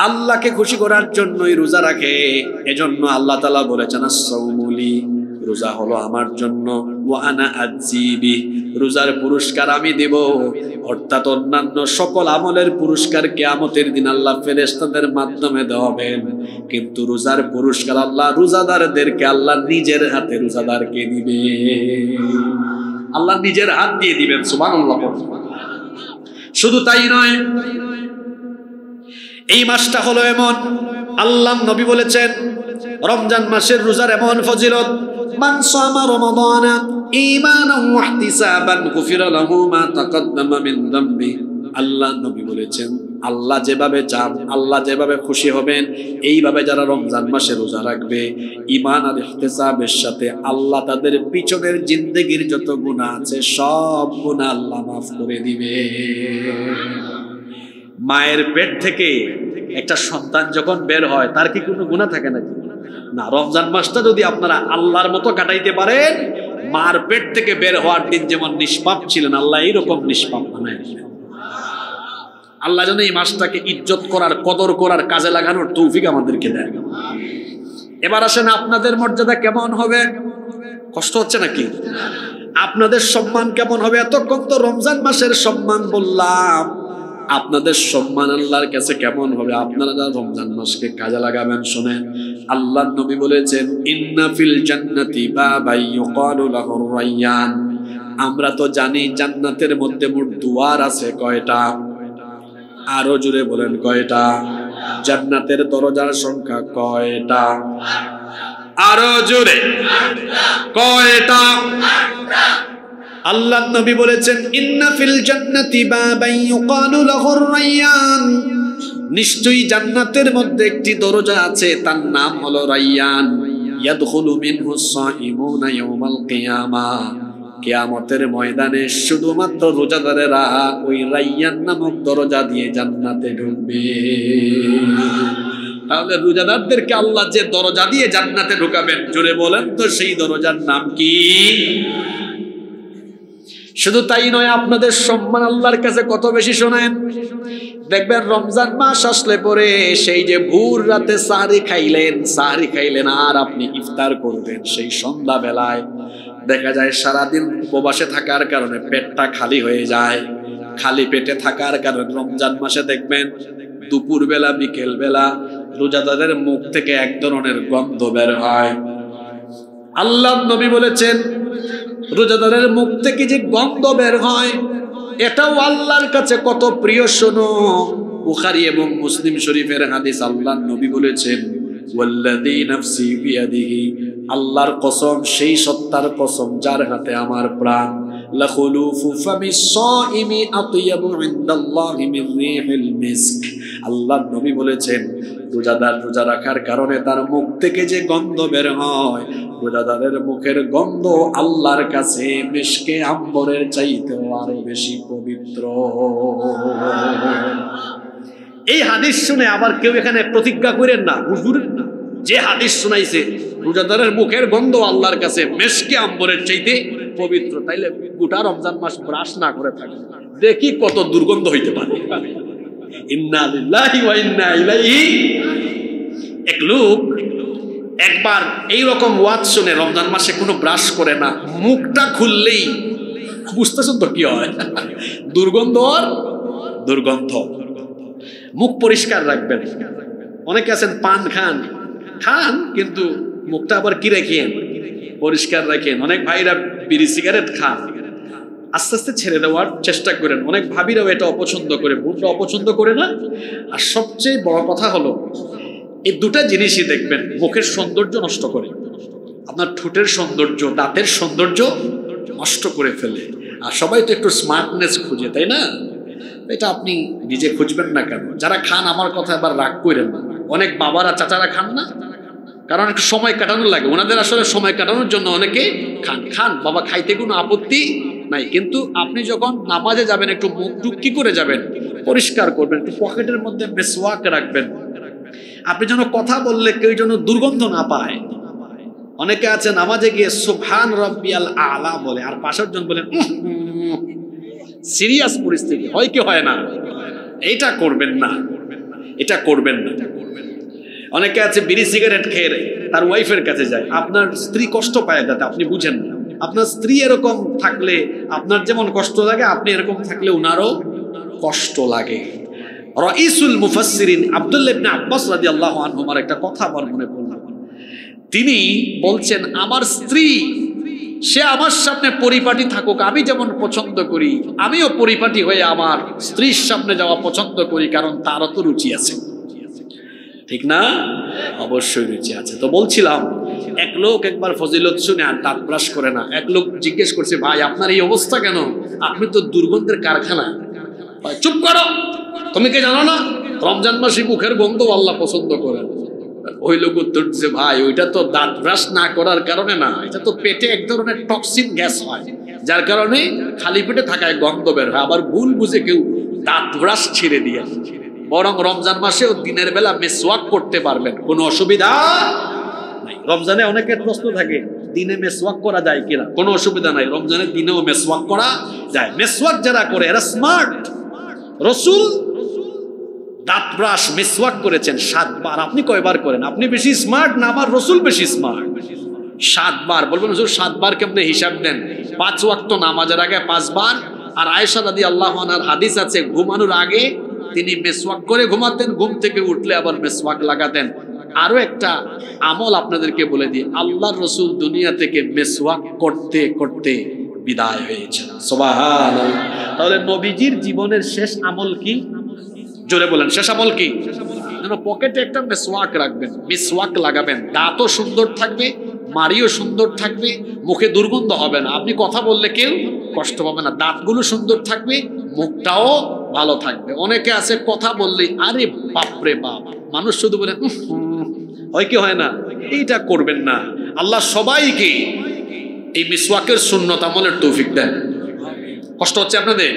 আল্লাহকে খুশি করার জন্যই রোজা রাখে। এজন্য আল্লাহ তাআলা বলেছেন, আস-সাওমু লি, রোজা হলো আমার জন্য, ওয়া আনা আযীবি, রোজার পুরস্কার আমি দেব। অর্থাৎ অন্যান্য সকল আমলের পুরস্কার কিয়ামতের দিন আল্লাহ ফেরেশতাদের মাধ্যমে দেবেন, কিন্তু রোজার পুরস্কার আল্লাহ রোজাদারদেরকে আল্লাহ নিজের হাতে রোজাদারকে দিবে। আল্লাহ নিজের হাত দিয়ে দিবেন। সুবহানাল্লাহ। শুধু তাই নয়, এই মাসটা হলো এমন, আল্লাহ নবী বলেছেন, রমজান মাসের রোজার এমন ফজিলত, মান সামা রমাদানা ঈমানান ওয়া ইহতিসাবান গুফিরা লাহু মা তাকাদ্দামা মিন যামবি। আল্লাহ নবী বলেছেন, আল্লাহ যেভাবে চান, আল্লাহ যেভাবে খুশি হবেন, এইভাবে যারা রমজান মাসে রোজা রাখবে ঈমান আর ইহতিসাবের সাথে, আল্লাহ তাদের পিছনের জিন্দেগির যত গুনাহ আছে সব গুনাহ আল্লাহ মাফ করে দিবে। মায়ের পেট থেকে একটা সন্তান যখন বের হয়, তার কি কোনো গুনাহ থাকে নাকি? না। রমজান মাসটা যদি আপনারা আল্লাহর মতো কাটাইতে পারেন, মার পেট থেকে বের হওয়ার দিন যেমন নিষ্পাপ ছিলেন, আল্লাহ এইরকম নিষ্পাপ বানায় দিবেন। আল্লাহ যেন এই মাসটাকে ইজ্জত করার, কদর করার, কাজে লাগানোর তৌফিক আমাদেরকে দেয়। এবার আসেন, আপনাদের মর্যাদা কেমন হবে? কষ্ট হচ্ছে নাকি? আপনাদের সম্মান কেমন হবে? এতক্ষণ তো রমজান মাসের সম্মান বললাম, আপনাদের সম্মান আল্লাহর কাছে কেমন হবে? আপনারা যারা রমজান মাসকে কাজে লাগাবেন, শুনেন, আল্লাহর নবী বলেছেন, ইন্না ফিল জান্নাতি বাবাই ইউকালু লাহুর রায়্যান। আমরা তো জানি জান্নাতের মধ্যে মোট দুয়ার আছে কয়টা? আরো জোরে বলেন, কয়টা? জান্নাতের দরজার সংখ্যা কয়টা? আরো জোরে, কয়টা? আল্লাহর নবী বলেছেন ইন্না ফিল জান্নাতি বাবান ইউকালু লাহুর রায়্যান, নিশ্চয়ই জান্নাতের মধ্যে একটি দরজা আছে, তার নাম হলো রায়্যান। ইয়াদখুলু মিনহু সাইমুনা ইয়াওমাল কিয়ামাহ, কিয়ামতের ময়দানে শুধুমাত্র রোজাদারেরা ওই রায়্যান নামক দরজা দিয়ে জান্নাতে ঢুকবে। তাহলে রোজাদারদেরকে আল্লাহ যে দরজা দিয়ে জান্নাতে ঢুকাবেন, জোরে বলেন তো সেই দরজার নাম কি? শুধু তাই নয়, আপনাদের সম্মান আল্লাহর কাছে কত বেশি শোনেন। দেখবেন রমজান মাস আসলে পরে সেই যে ভোর রাতে সাহরি খাইলেন আর আপনি ইফতার করবেন, সেই সন্ধ্যা বেলায় দেখা যায় সারাদিন উপবাসে থাকার কারণে পেটটা খালি হয়ে যায়। খালি পেটে থাকার কারণে রমজান মাসে দেখবেন দুপুর বেলা বিকেল বেলা রোজাদারের মুখ থেকে এক ধরনের গন্ধ বের হয়। আল্লাহ নবী বলেছেন রোজাদারের মুখ থেকে যে গন্ধ বের হয় এটাও আল্লাহর কাছে কত প্রিয়। শোনো, বুখারী এবং মুসলিম শরীফের হাদিস, আল্লাহর নবী বলেছেন ওয়াল্লাযী নাফসি বিয়াদিহি, আল্লাহর কসম, সেই সত্তার কসম যার হাতে আমার প্রাণ, লাখুলুফু ফামিস সাইমি আতয়াবু ইনদাল্লাহি মিন রিহিল মিস্ক। আল্লাহর নবী বলেছেন রোজাদার রোজা রাখার কারণে তার মুখ থেকে যে গন্ধ বের হয়, রোজাদারের মুখের গন্ধ আল্লাহর কাছে মিশকে আম্বরের চাইতেও আরো বেশি পবিত্র। এই হাদিস শুনে আবার কেউ এখানে প্রতিজ্ঞা করেন না, হুজুর যে হাদিস শোনাইছে রোজাদারের মুখের গন্ধ আল্লাহর কাছে মিশকে আম্বরের চাইতে পবিত্র, তাইলে গোটা রমজান মাস ব্রাশ না করে থাকে, দেখি কত দুর্গন্ধ হইতে পারে। ইন্না লিল্লাহি ওয়া ইন্না ইলাইহি। এক লোক একবার এইরকম ওয়াজ শুনে রমজান মাসে কোনো ব্রাশ করে না, মুখটা খুললেই বুঝতেছেন তো কি হয়, দুর্গন্ধ আর দুর্গন্ধ। মুখ পরিষ্কার রাখবেন। অনেকে আছেন পান খান কিন্তু মুখটা আবার কি রাখেন, পরিষ্কার রাখেন। অনেক ভাইরা বিড়ি সিগারেট খান, আস্তে আস্তে ছেড়ে দেওয়ার চেষ্টা করেন। অনেক ভাবিরাও এটা অপছন্দ করে, বোনরা অপছন্দ করে না। আর সবচেয়ে বড় কথা হলো এই দুটা জিনিসই দেখবেন মুখের সৌন্দর্য নষ্ট করে। আপনার ঠোঁটের সৌন্দর্য, দাঁতের সৌন্দর্য নষ্ট করে ফেলে। আর সবাই তো একটু স্মার্টনেস খুঁজে, তাই না? এটা আপনি নিজে খুঁজবেন না কেন? যারা খান আমার কথা এবার রাগ করেন না। অনেক বাবারা চাচারা খান না, কারণ একটু সময় কাটানো লাগে ওনাদের। আসলে সময় কাটানোর জন্য অনেকে খান বাবা, খাইতে কোনো আপত্তি নাই। কিন্তু আপনি যখন নামাজে যাবেন একটু মুখ টুক কি করে যাবেন, পরিষ্কার করবেন, একটু পকেটের মধ্যে মেসওয়াক রাখবেন। আপনি যেন কথা বললে কেউ যেন দুর্গন্ধ না পায়। অনেকে আছে নামাজে গিয়ে সুবহান রাব্বিয়াল আলা বলে, আর পাশের জন বলেন সিরিয়াস পরিস্থিতি হয় কি হয় না। এটা করবেন না, এটা করবেন না। অনেকে আছে বিড়ি সিগারেট খেয়ে তার ওয়াইফের কাছে যায়, আপনার স্ত্রী কষ্ট পায় যাতে আপনি বুঝেন না। আপনার স্ত্রী এরকম থাকলে আপনার যেমন কষ্ট লাগে, আপনি এরকম থাকলে উনারও কষ্ট লাগে। রাইসুল মুফাসসিরিন আব্দুল্লাহ ইবনে আব্বাস রাদিয়াল্লাহু আনহুমার একটা কথা আমার মনে পড়ল। তিনি বলছেন আমার স্ত্রী সে আমার সামনে পরিপাটি থাকুক, আমি যেমন পছন্দ করি, আমিও পরিপাটি হয়ে আমার স্ত্রীর সামনে যাওয়া পছন্দ করি, কারণ তারও তো রুচি আছে, ঠিক না? অবশ্যই রুচি আছে। তো বলছিলাম এক লোক একবার ফজিলত শুনে আর দাঁত ব্রাশ করে না। এক লোক জিজ্ঞেস করছে, ভাই আপনার এই অবস্থা কেন? আপনি তো দুর্গন্ধের কারখানা। চুপ করো, তুমি কি জানো না রমজান মাসে মুখের গন্ধ আল্লাহ পছন্দ করেন? ওই লোক উত্তর দিচ্ছে, ভাই ওইটা তো দাঁত ব্রাশ না করার কারণে না, এটা তো পেটে এক ধরনের টক্সিন গ্যাস হয়, যার কারণে খালি পেটে থাকায় গন্ধ বের হয়। আবার ভুল বুঝে কেউ দাঁত ব্রাশ ছেড়ে দিয়ে, বরং রমজান মাসেও দিনের বেলা মেসওয়াক করতে পারবেন, কোনো অসুবিধা নাই। রমজানে অনেকের প্রশ্ন থাকে দিনে মেসওয়াক করা যায় কিনা, কোনো অসুবিধা নাই, রমজানের দিনেও মেসওয়াক করা যায়। মেসওয়াক যারা করে এরা স্মার্ট। রাসূল দাঁত ব্রাশ মেসওয়াক করেছেন 7 বার, আপনি কয়বার করেন? আপনি বেশি স্মার্ট না আমার রাসূল বেশি স্মার্ট? 7 বার। বলবেন হুজুর 7 বার কেমনে হিসাব দেন? 5 ওয়াক্ত নামাজের আগে 5 বার। আর আয়েশা রাদিয়াল্লাহু আনহার হাদিস আছে ঘুমানোর আগে তিনি মেসওয়াক করে ঘুমাতেন, ঘুম থেকে উঠলে আবার মেসওয়াক লাগাতেন। আরো একটা আমল আপনাদেরকে বলে দিই, আল্লাহর রাসূল দুনিয়া থেকে মেসওয়াক করতে করতে বিদায় হয়েছে। সুবহানাল্লাহ। তাহলে নবীজির জীবনের শেষ আমল কি? জোরে বলেন, শেষ আমল কি? যেন পকেটে একটা মেসওয়াক রাখবেন, মিসওয়াক লাগাবেন, দাঁতও সুন্দর থাকবে, মাড়িও সুন্দর থাকবে, মুখে দুর্গন্ধ হবে না, আপনি কথা বললে কেউ কষ্ট পাবে না, দাঁতগুলো সুন্দর থাকবে, মুখটাও ভালো থাকবে। অনেকে আছে কথা বললেই আরে বাপরে বাপ, মানুষ শুধু বলে হয় কি হয় না, এইটা করবেন না। আল্লাহ সবাইকে এই মিসওয়াকের সুন্নত আমলের তৌফিক দেন। কষ্ট হচ্ছে আপনাদের,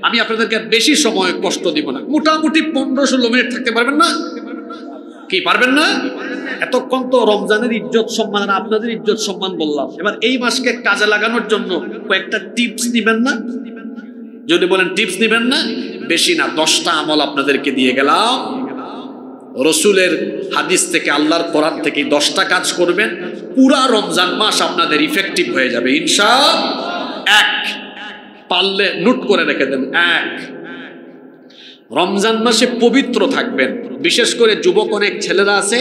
আমি আপনাদেরকে বেশি সময় কষ্ট দিব না, মোটামুটি 15-16 মিনিট থাকতে পারবেন না? কি পারবেন না? এতক্ষণ তো রমজানের ইজ্জত সম্মান আর আপনাদের ইজ্জত সম্মান বললাম, এবার এই মাসকে কাজে লাগানোর জন্য কয়েকটা টিপস নিবেন না? যদি বলেন টিপস নিবেন না, বেশি না, 10টা আমল আপনাদেরকে দিয়ে গেলাম রসুলের হাদিস থেকে, আল্লাহর কোরআন থেকে। 10টা কাজ করবেন, পুরা রমজান মাস আপনাদের ইফেক্টিভ হয়ে যাবে ইনশাআল্লাহ। 1, পারলে নোট করে রেখে দেন। 1, রমজান মাসে পবিত্র থাকবেন। বিশেষ করে যুবক অনেক ছেলেরা আছে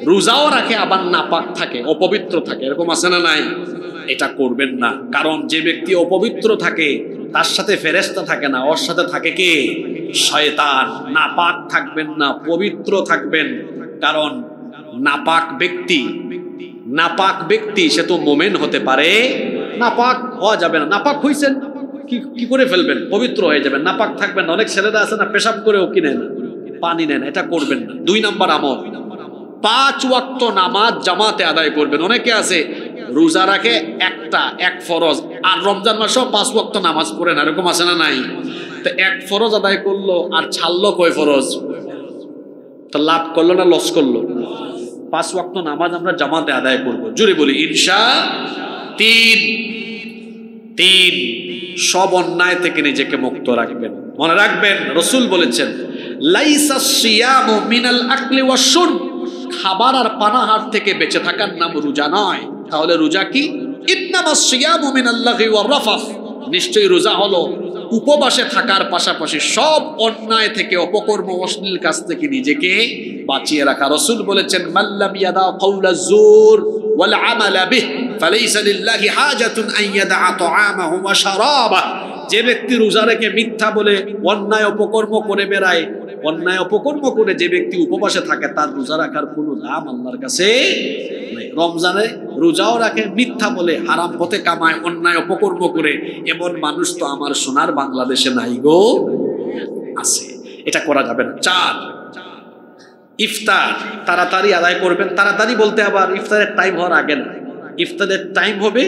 রোজাও রাখে আবার নাপাক থাকে, অপবিত্র থাকে, এরকম আছে না নাই? এটা করবেন না, কারণ যে ব্যক্তি অপবিত্র থাকে তার সাথে ফেরেশতা থাকে না, ওর সাথে থাকে কে? শয়তান। নাপাক থাকবেন না, পবিত্র থাকবেন, কারণ নাপাক ব্যক্তি সে তো মোমেন হতে পারে, নাপাক হওয়া যাবে না। নাপাক হইছেন কি করে ফেলবেন? পবিত্র হয়ে যাবেন, নাপাক থাকবেন না। অনেক ছেলেরা আছে না পেশাব করেও কি নেন, পানি নেন, এটা করবেন না। 2 নাম্বার আমল, 5 ওয়াক্ত নামাজ জামাতে আদায় করবেন। অনেকে আছে রোজা রাখে এক ফরজ, আর রমজান মাসেও 5 ওয়াক্ত নামাজ পড়েন, এরকম আছে না নাই? তো 1 ফরজ আদায় করলো আর ছাড়লো কয় ফরজ? তো লাভ করলো না লস করলো? 5 ওয়াক্ত নামাজ আমরা জামাতে আদায় করবো, জোরে বলি ইনশাআল্লাহ। 3, সব অন্যায় থেকে নিজেকে মুক্ত রাখবেন। মনে রাখবেন রাসূল বলেছেন লাইসা সিয়ামু মিনাল আকলি ওয়াশ শুরব, খাবার আর পানাহার থেকে বেঁচে থাকার নাম রোজা নয়। তাহলে রোজা কি? ইন্নামাস সিয়ামু মিনাল লাগহি ওয়ার রাফাস, নিশ্চয়ই রোজা হলো উপবাসে থাকার পাশাপাশি সব অন্যায় থেকে, অপকর্ম, অশ্লীল কাজ থেকে নিজেকে বাঁচিয়ে রাখা। রাসূল বলেছেন মাল্লাম ইয়াদা কাওলা যুর ওয়াল আমালা বিহি ফালাইসা লিল্লাহি হাজাতুন আন ইয়াদা তাআমাহু ওয়া শারাবাহু, যে ব্যক্তি রোজা রেখে মিথ্যা বলে অন্যায় অপকর্ম করে বেড়ায়, অন্যায় অপকর্ম করে যে ব্যক্তি উপবাসে থাকে, তার রোজা রাখার কোনো দাম আল্লাহর কাছে নাই। রমজানে রোজাও রাখে, মিথ্যা বলে, হারাম পথে কামায়, অন্যায় অপকর্ম করে, এমন মানুষ তো আমার সোনার বাংলাদেশে নাই গো, আছে। এটা করা যাবে না। 4, ইফতার তাড়াতাড়ি আদায় করবেন। তাড়াতাড়ি বলতে আবার ইফতারের টাইম হওয়ার আগে না, ইফতারের টাইম হবে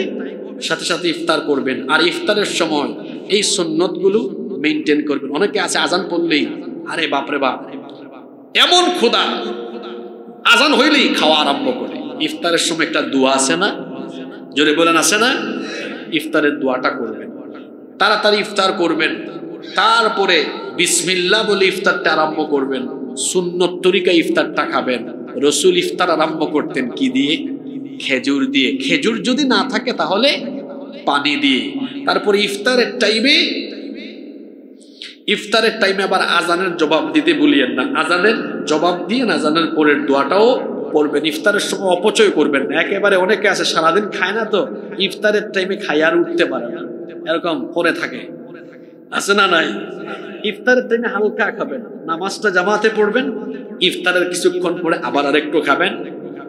সাথে সাথে ইফতার করবেন। আর ইফতারের সময় এই সুন্নতগুলো মেইনটেইন করবেন। অনেকে আছে আজান পড়লেই আরে বাপরে বাপ এমন ক্ষুধা, আজান হইলেই খাওয়া আরম্ভ করে। ইফতারের সময় একটা দোয়া আছে না, জোরে বলেন আছে না? ইফতারের দোয়াটা করবেন, তাড়াতাড়ি ইফতার করবেন, তারপরে বিসমিল্লাহ বলে ইফতারটা আরম্ভ করবেন। সুন্নত তরিকায় ইফতারটা খাবেন। রাসূল ইফতার আরম্ভ করতেন কি দিয়ে? খেজুর দিয়ে। খেজুর যদি না থাকে তাহলে পানি দিয়ে। তারপরে ইফতারের টাইমে আবার আজানের জবাব দিতে ভুলিয়েন না, আজানের জবাব দিয়ে আজানের পরের দোয়াটাও পড়বেন। ইফতারের সময় অপচয় করবেন না একেবারে। অনেকে আছে সারাদিন খায় না, তো ইফতারের টাইমে খাই আর উঠতে পারে না, এরকম করে থাকে, আছে না নাই? ইফতারের টাইমে হালকা খাবেন, নামাজটা জামাতে পড়বেন, ইফতারের কিছুক্ষণ পরে আবার আরেকটু খাবেন,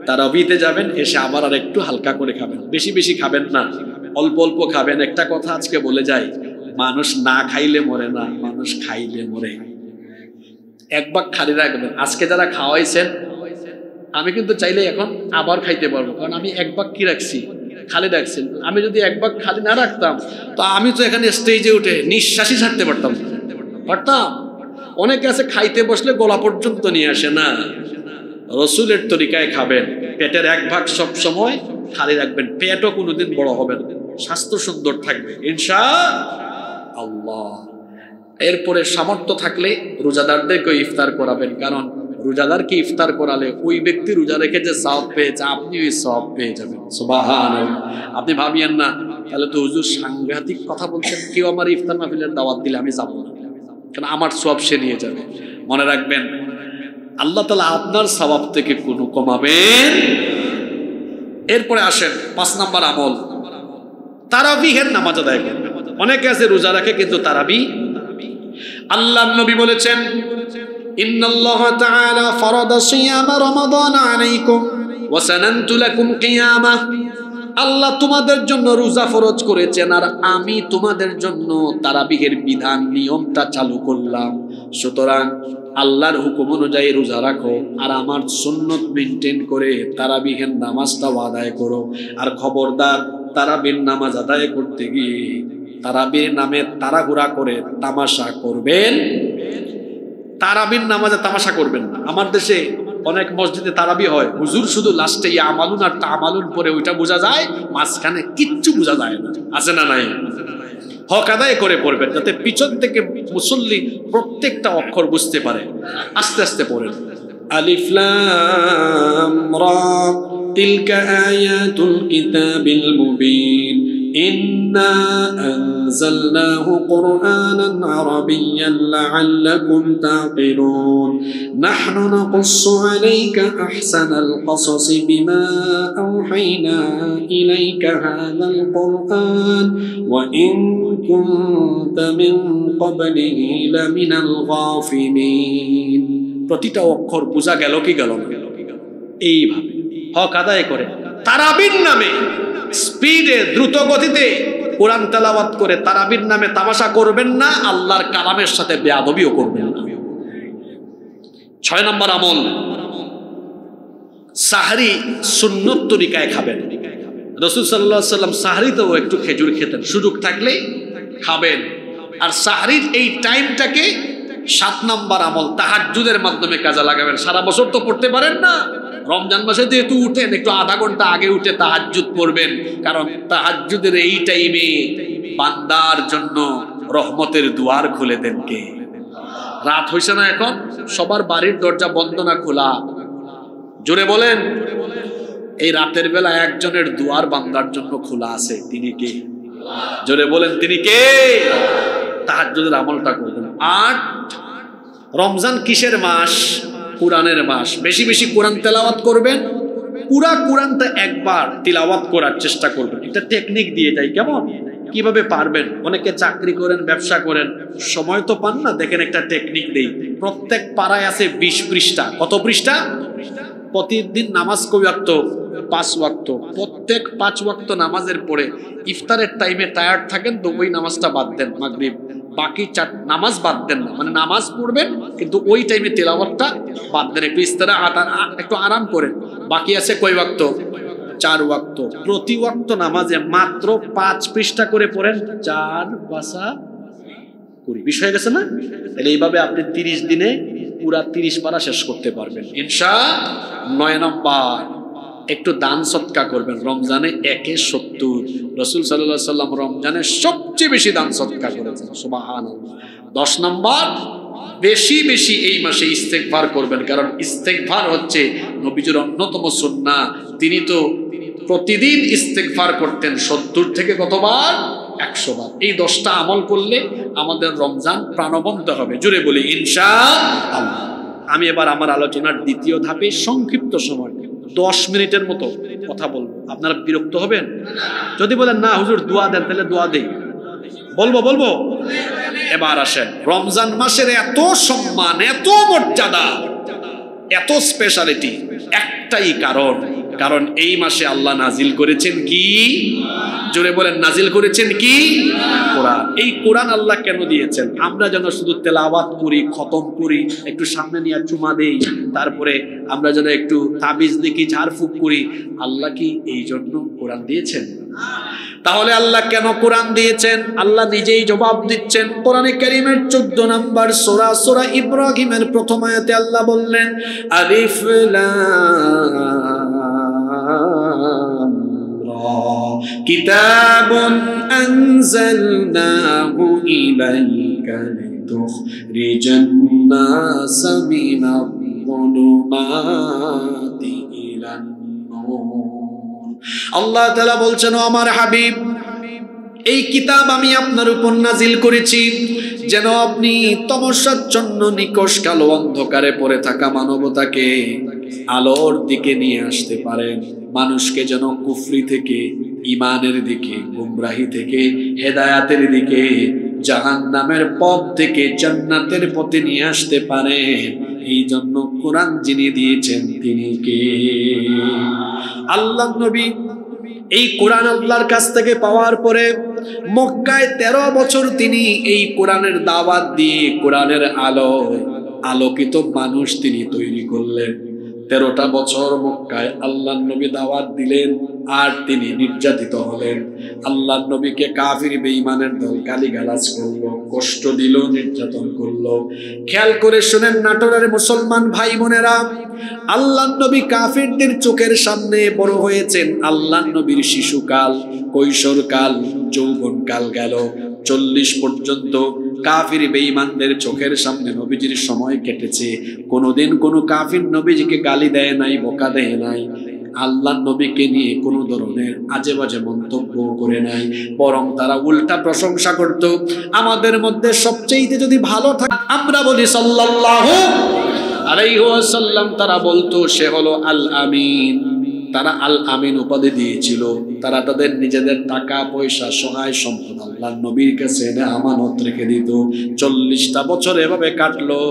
তারাবিতে যাবেন, এসে আবার আর একটু হালকা করে খাবেন। বেশি বেশি খাবেন না, অল্প অল্প খাবেন। একটা কথা আজকে বলে যাই, মানুষ না খাইলে মরে না, মানুষ খাইলে মরে। এক ভাগ খালি রাখবেন। আজকে যারা খাওয়াইছেন, আমি কিন্তু চাইলে এখন আবার খাইতে পারবো, কারণ আমি এক ভাগ কি রাখছি, খালি রাখছি। আমি যদি এক ভাগ খালি না রাখতাম, তো আমি তো এখানে স্টেজে উঠে নিঃশ্বাসই ছাড়তে পারতাম। অনেকে আছে খাইতে বসলে গলা পর্যন্ত নিয়ে আসে না। রাসূলের তরিকায় খাবেন, পেটের এক ভাগ সব সময় খালি রাখবেন, পেটও কোনোদিন বড় হবে না, স্বাস্থ্য সুন্দর থাকবে ইনশাআল্লাহ। এরপরে সামর্থ্য থাকলে রোজাদারদেরকে ইফতার করাবেন, কারণ রোজাদারকে ইফতার করালে ওই ব্যক্তি রোজা রেখে যে সওয়াব পেয়েছে, আপনি ওই সওয়াব পেয়ে যাবেন। সুবহানাল্লাহ। আপনি ভাবিয়েন না তাহলে তো হুজুর সাংঘাতিক কথা বলছেন, কেউ আমার ইফতার মাহফিলের দাওয়াত দিলে আমি যাবো না, কারণ আমার সওয়াব সে নিয়ে যাবে। মনে রাখবেন আল্লাহ তাআলা আপনার সওয়াব থেকে কোনো কমাবেন। এরপরে আসেন 5 নাম্বার আমল, তারাবিহের নামাজ আদায় করবেন। অনেকে আছে রোজা রাখে কিন্তু তারাবি, আল্লাহর নবী বলেছেন ইন্নাল্লাহ তাআলা ফারাদা সিয়াম রমাদান আলাইকুম ওয়া সানানতু লাকুম কিয়ামাহ, আল্লাহ তোমাদের জন্য রোজা ফরজ করেছেন, আর আমি তোমাদের জন্য তারাবিহের বিধান নিয়মটা চালু করলাম। সুতরাং আল্লাহর হুকুম অনুযায়ী রোজা রাখো, আর আমার সুন্নত মেনটেন করে তারাবিহের নামাজটা আদায় করো। আর খবরদার, তারাবির নামাজ আদায় করতে গিয়ে তারাবির নামে তাড়াহুড়া করে তামাশা করবেন। তারাবির নামাজে তামাশা করবেন না। আমার দেশে অনেক মসজিদে তারাবি হয়, হুজুর শুধু লাস্টে আমালুন আর তামালুন পরে ওইটা বোঝা যায়, মাঝখানে কিচ্ছু বোঝা যায় না। আছে না নাই? হক আদায় করে পড়বেন, যাতে পিছন থেকে মুসল্লি প্রত্যেকটা অক্ষর বুঝতে পারে। আস্তে আস্তে পড়েন। আলিফ লাম রা তিলকা আয়াতুল কিতাবিল মুবিন ইন্না আনজালনাহু কুরআনান আরাবিয়্যান লাআল্লাকুম তাকিলুন নাহনু নাকুসসু আলাইকা আহসানাল কসাসি বিমা আওহাইনা ইলাইকা হাযাল কুরআন ওয়া ইন কুনতা মিন ক্বাবলিহি লামিনাল গাফিলিন। প্রতিটা অক্ষর বোঝা গেল কি গেল না? এইভাবে হক আদায় করে তারাবির নামে স্পিডে দ্রুত গতিতে কোরআন তেলাওয়াত করে তারাবির নামে তামাশা করবেন না, আল্লাহর কালামের সাথে বেয়াদবিও করবেন না। 6 নম্বর আমল, সাহরি সুন্নত তরিকায় খাবেন। রাসূল সাল্লাল্লাহু আলাইহি ওয়াসাল্লাম সাহরিতেও একটু খেজুর খেতেন, সুযোগ থাকলে খাবেন। আর সাহরির এই টাইমটাকে 7 নম্বর আমল তাহাজ্জুদের মাধ্যমে কাজে লাগাবেন। সারা বছর তো পড়তে পারেন না, রমজান মাসে যেহেতু উঠেন, একটু আধা ঘন্টা আগে উঠে তাহাজ্জুদ পড়বেন, কারণ তাহাজ্জুদের এই টাইমে বান্দার জন্য রহমতের দুয়ার খুলে দেন কে? রাত হইছে না এখন? সবার বাড়ির দরজা বন্ধ না খোলা? জোরে বলেন। এই রাতের বেলা একজনের দুয়ার বান্দার জন্য খোলা আছে, তিনি কে? জোরে বলেন, তিনি কে? তাহাজ্জুদের আমলটা করবেন। 8, রমজান কিসের মাস? কোরআনের মাস। বেশি বেশি কোরআন তেলাওয়াত করবেন। পুরা কোরআনটা একবার তিলাওয়াত করার চেষ্টা করবেন। একটা টেকনিক দিয়ে যাই, কেমন কিভাবে পারবেন? অনেকে চাকরি করেন, ব্যবসা করেন, সময় তো পান না। দেখেন একটা টেকনিক দেই। প্রত্যেক পাড়ায় আছে 20 পৃষ্ঠা। কত পৃষ্ঠা? প্রতিদিন নামাজ কয় ওয়াক্ত? 5 ওয়াক্ত। প্রত্যেক 5 ওয়াক্ত নামাজের পরে ইফতারের টাইমে টায়ার্ড থাকেন তো ওই নামাজটা বাদ দেন, মাগরিব। বাকি 4 নামাজ বাদ দেন না, মানে নামাজ পড়বেন কিন্তু ওই টাইমে তেলাওয়াতটা বাদ দেন, একটু ইস্তেরাহাত, একটু আরাম করেন। বাকি আছে কয় ওয়াক্ত? 4 ওয়াক্ত। প্রতি ওয়াক্ত নামাজে মাত্র 5 পৃষ্ঠা করে পড়েন। 4 5 20 বিষয় গেছে না? তাহলে এইভাবে আপনি 30 দিনে পুরা 30 পারা শেষ করতে পারবেন ইনশাআল্লাহ। 9 নম্বর, একটু দান সদকা করবেন। রমজানে 1/70 রাসূল সাল্লাল্লাহু আলাইহি সাল্লাম রমজানে সবচেয়ে বেশি দান সদকা করেছেন। সুবহানাল্লাহ। 10 নম্বর, বেশি বেশি এই মাসে ইস্তেগফার করবেন, কারণ ইস্তেগফার হচ্ছে নবীজির অন্যতম সুন্নাহ। তিনি তো প্রতিদিন ইস্তেগফার করতেন 70 থেকে কতবার? 100 বার। এই 10টা আমল করলে আমাদের রমজান প্রাণবন্ত হবে। জুড়ে বলি ইনশাআল্লাহ। আমি এবার আমার আলোচনার দ্বিতীয় ধাপে সংক্ষিপ্ত সময় 10 মিনিটের মতো কথা বলবো। আপনারা বিরক্ত হবেন? যদি বলেন না হুজুর দোয়া দেন, তাহলে দোয়া দেই। বলবো। এবার আসেন, রমজান মাসের এত সম্মান, এত মর্যাদা, এত স্পেশালিটি, একটাই কারণ এই মাসে আল্লাহ নাজিল করেছেন কি? জোরে বলেন, নাজিল করেছেন কি? কোরআন। এই কোরআন আল্লাহ কেন দিয়েছেন? আমরা যেন শুধু তেলাওয়াত করি, খতম করি, একটু সামনে নিয়ে চুমা দেই, তারপরে আমরা যেন একটু তাবিজ দেখি, ঝাড়ফুঁক করি। আল্লাহ কি এই জন্য কোরআন দিয়েছেন? তাহলে আল্লাহ কেন কোরআন দিয়েছেন? আল্লাহ নিজেই জবাব দিচ্ছেন। কোরআনে কারীমের 14 নম্বর সূরা ইব্রাহিমের প্রথম আয়াতে আল্লাহ বললেন, আলিফ লাম রা কিতাবুন আনজালনাহু ইলাইকা লিতুখরিজান নাসা মিনায-যুলুমাতি ইলান নূর। আল্লাহ তাআলা বলছেন, ও আমার হাবিব, এই কিতাব আমি আপনার উপর নাজিল করেছি যেন আপনি তমসাচ্ছন্ন নিকষ কালো অন্ধকারে পড়ে থাকা মানবতাকে আলোর দিকে নিয়ে আসতে পারেন। মানুষকে যেন কুফরি থেকে ঈমানের দিকে, গুমরাহি থেকে হেদায়াতের দিকে, জাহান্নামের পথ থেকে জান্নাতের পথে নিয়ে আসতে পারেন। এই জন্য কোরআন যিনি দিয়েছেন তিনি কে? আল্লাহ নবী এই কোরআন আল্লাহর কাছ থেকে পাওয়ার পরে মক্কায় 13 বছর তিনি এই কোরআনের দাওয়াত দিয়ে কোরআনের আলোকিত মানুষ তিনি তৈরি করলেন। 13টা বছর মক্কায় আল্লাহর নবী দাওয়াত দিলেন, আর তিনি নির্যাতিত হলেন। আল্লাহর নবীকে কাফির বেঈমানের দল গালিগালাজ করলো, কষ্ট দিল, নির্যাতন করলো। খেয়াল করে শুনেন নাটোরের মুসলমান ভাই বোনেরা, আল্লাহর নবী কাফিরদের চোখের সামনে বড় হয়েছেন। আল্লাহর নবীর শিশুকাল, কৈশোরকাল, যৌবনকাল গেল। 40 পর্যন্ত কাফির বেঈমানদের চোখের সামনে নবীজির সময় কেটেছে। কোনোদিন কোনো কাফির নবীজিকে গালি দেয় নাই, বকা দেয় নাই, আল্লাহর নবীকে নিয়ে কোনো ধরনের আজে বাজে মন্তব্য করে নাই, বরং তারা উল্টা প্রশংসা করত। আমাদের মধ্যে সবচেয়ে যদি ভালো থাকে আমরা বলি সাল্লাল্লাহু আলাইহি ওয়াসাল্লাম, তারা বলতো সে হলো আল আমিন। তারা আল আমিন উপাধি দিয়েছিল। তারা তাদের নিজেদের টাকা পয়সা সহায় সম্পদ আল্লাহর নবীর কাছে এনে আমানত রেখে দিত। 40টা বছর এভাবে কাটলো,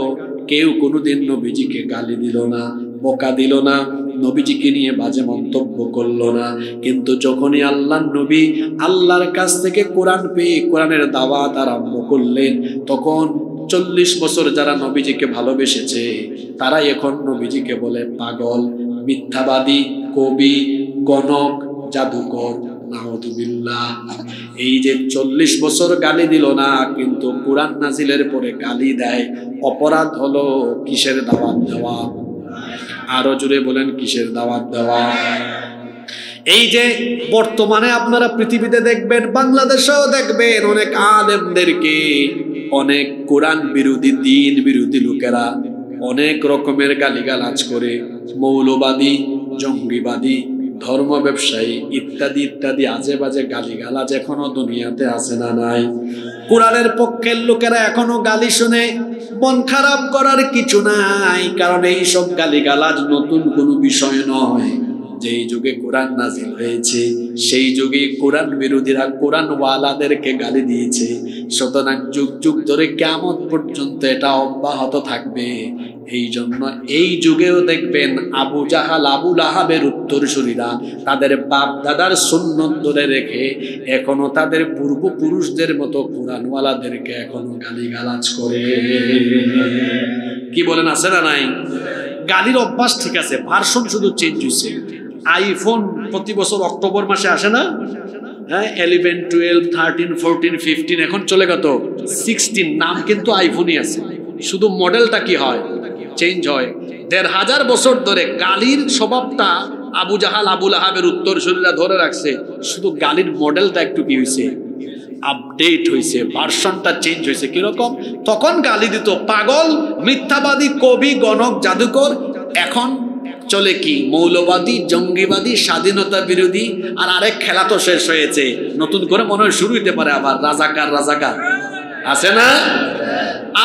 কেউ কোনোদিন নবীজিকে গালি দিল না, বকা দিল না, নবীজিকে নিয়ে বাজে মন্তব্য করলো না। কিন্তু যখনই আল্লাহর নবী আল্লাহর কাছ থেকে কোরআন পেয়ে কোরআনের দাওয়াত আরম্ভ করলেন, তখন 40 বছর যারা নবীজিকে ভালোবেসেছে তারা এখন নবীজিকে বলে পাগল, মিথ্যাবাদী, কবি, গণক, জাদুকর, নাউযুবিল্লাহ। এই যে 40 বছর গালি দিল না, কিন্তু কোরআন নাজিলের পরে গালি দেয়। অপরাধ হলো কিসের দাওয়াত দেওয়া? আরো জোরে বলেন, কিসের দাওয়াত দেওয়া? এই যে বর্তমানে আপনারা পৃথিবীতে দেখবেন, বাংলাদেশেও দেখবেন, অনেক আলেমদেরকে অনেক কোরআন বিরোধী, দিন বিরোধী লোকেরা অনেক রকমের গালিগালাজ করে। মৌলবাদী, জঙ্গিবাদী, ধর্ম ব্যবসায়ী ইত্যাদি ইত্যাদি আজে বাজে গালিগালাজ এখনো দুনিয়াতে আছে না নাই? কোরআনের পক্ষের লোকেরা এখনো গালি শুনে। মন খারাপ করার কিছু নাই, কারণ এই সব গালিগালাজ নতুন কোনো বিষয় নয়। যেই যুগে কোরআন নাজিল হয়েছে সেই যুগে কোরআন বিরোধীরা কোরআন ওয়ালাদেরকে গালি দিয়েছে। সুতরাং যুগ যুগ ধরে কিয়ামত পর্যন্ত এটা অব্যাহত থাকবে। এই জন্য এই যুগেও দেখবেন আবু জাহাল, আবু লাহাবের উত্তরসূরিরা তাদের বাপ দাদার সুন্নত ধরে রেখে এখনো তাদের পূর্বপুরুষদের মতো কোরআনওয়ালাদেরকে এখনো গালিগালাজ করে। কি বলেন, আছে না নাই? গালির অভ্যাস ঠিক আছে, ভার্সন শুধু চেঞ্জ হয়েছে। আইফোন প্রতি বছর অক্টোবর মাসে আসে না? হ্যাঁ, 11, 12, 13, 14, 15, এখন চলে কত 16। নাম কিন্তু আইফোনই আছে, শুধু মডেলটা কি হয়, চেঞ্জ হয়। 1500 বছর ধরে গালির স্বভাবটা আবু জাহাল, আবু লাহাবের উত্তরসূরিরা ধরে রাখছে। শুধু গালির মডেলটা একটু কি হয়েছে, আপডেট হয়েছে, ভার্সনটা চেঞ্জ হয়েছে। কিরকম? তখন গালি দিত পাগল, মিথ্যাবাদী, কবি, গণক, জাদুকর। এখন চলে কি মৌলবাদী, জঙ্গিবাদী, স্বাধীনতা বিরোধী। আর আরেক খেলা তো শেষ হয়েছে, নতুন করে মনে হয় শুরু হইতে পারে আবার রাজাকার। রাজাকার আছে না?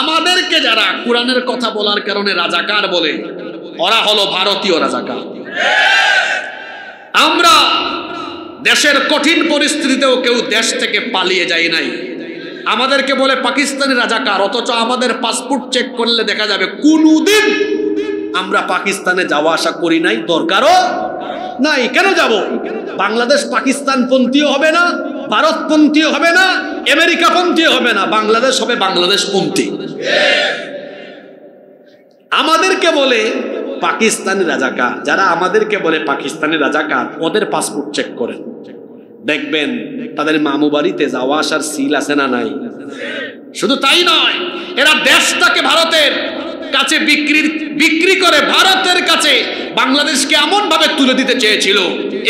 আমাদেরকে যারা কোরআনের কথা বলার কারণে রাজাকার বলে, ওরা হলো ভারতীয় রাজাকার। আমরা দেশের কঠিন পরিস্থিতিতেও কেউ দেশ থেকে পালিয়ে যায় নাই। আমাদেরকে বলে পাকিস্তানি রাজাকার, অথচ আমাদের পাসপোর্ট চেক করলে দেখা যাবে কোনদিন আমরা পাকিস্তানে যাওয়া আসা করি নাই, দরকারও নাই। কেন যাব? বাংলাদেশ পাকিস্তান পন্থীও হবে না, ভারত পন্থীও হবে না, আমেরিকা পন্থীও হবে না, বাংলাদেশ হবে বাংলাদেশ পন্থী। আমাদেরকে বলে পাকিস্তানি রাজাকার। যারা আমাদেরকে বলে পাকিস্তানি রাজাকার, ওদের পাসপোর্ট চেক করেন, দেখবেন তাদের মামু বাড়িতে যাওয়া আসার সিল আছে না নাই? শুধু তাই নয়, এরা দেশটাকে ভারতের কাছে বিক্রি করে ভারতের কাছে বাংলাদেশকে এমন ভাবে তুলে দিতে চেয়েছিল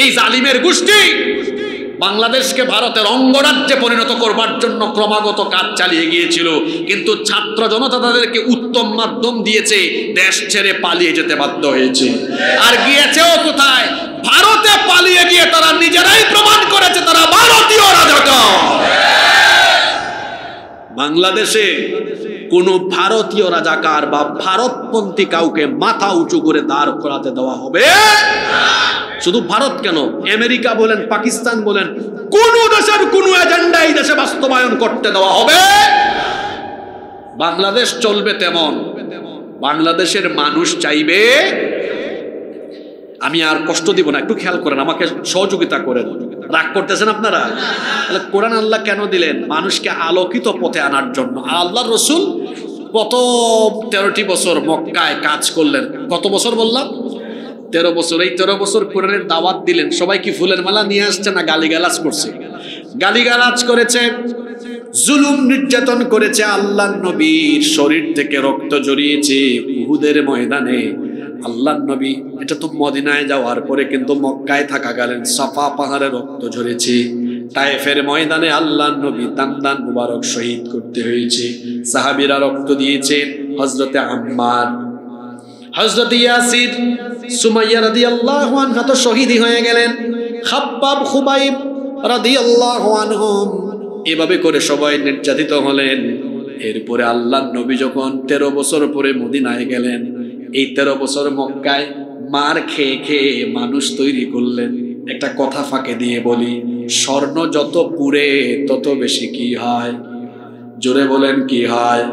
এই জালিমের গোষ্ঠী। বাংলাদেশকে ভারতের অঙ্গরাজ্যে পরিণত করবার জন্য ক্রমাগত কাজ চালিয়ে গিয়েছিল, কিন্তু ছাত্র জনতা তাদেরকে উত্তম মাধ্যম দিয়েছে, দেশ ছেড়ে পালিয়ে যেতে বাধ্য হয়েছে। আর গিয়েছেও কোথায়? ভারতে পালিয়ে গিয়ে তারা নিজেরাই প্রমাণ করেছে তারা ভারতীয় রাজাকার। বাংলাদেশে কোন ভারতীয় রাজাকার বা ভারতপন্থী কাউকে মাথা উঁচু করে দাঁড় করাতে দেওয়া হবে? শুধু ভারত কেন, আমেরিকা বলেন, পাকিস্তান বলেন, কোন দেশের কোন এজেন্ডা এই দেশে বাস্তবায়ন করতে দেওয়া হবে? বাংলাদেশ চলবে তেমন। বাংলাদেশের মানুষ চাইবে আমি আর কষ্ট দিব না, একটু খেয়াল করেন, আমাকে সহযোগিতা করেন। রাগ করতেছেন আপনারা? তাহলে কোরআন আল্লাহ কেন দিলেন? মানুষকে আলোকিত পথে আনার জন্য। আর আল্লাহর রাসূল প্রথম 13টি বছর মক্কায় কাজ করলেন। কত বছর বললাম? 13 বছর। এই 13 বছর কোরআনের দাওয়াত দিলেন। সবাই কি ফুলের মালা নিয়ে আসছে না গালিগালাজ করছে? গালিগালাজ করেছে, জুলুম নির্যাতন করেছে। আল্লাহর নবীর শরীর থেকে রক্ত জড়িয়েছে উহুদের ময়দানে। আল্লাহর নবী, এটা তো মদিনায় যাওয়ার পরে, কিন্তু মক্কায় থাকাকালীন সাফা পাহাড়ে রক্ত ঝরেছে। তায়েফের ময়দানে আল্লাহর নবী দান মুবারক শহীদ করতে হয়েছে। সাহাবীরা রক্ত দিয়েছে। হযরতে আম্মার, হযরতে ইয়াসির, সুমাইয়া রাদিয়াল্লাহু আনহা তো শহীদই হয়ে গেলেন। খাব্বাব, খুবাইব রাদিয়াল্লাহু আনহুম, এভাবে করে সবাই নির্যাতিত হলেন। এরপরে আল্লাহর নবী যখন 13 বছর পরে মদিনায় গেলেন, এই 13 বছর মক্কায় মার খেয়ে খেয়ে মানুষ তৈরি করলেন। একটা কথা ফাঁকে দিয়ে বলি, স্বর্ণ যত পুড়ে তত বেশি কি হয়? জোরে বলেন কি হয়?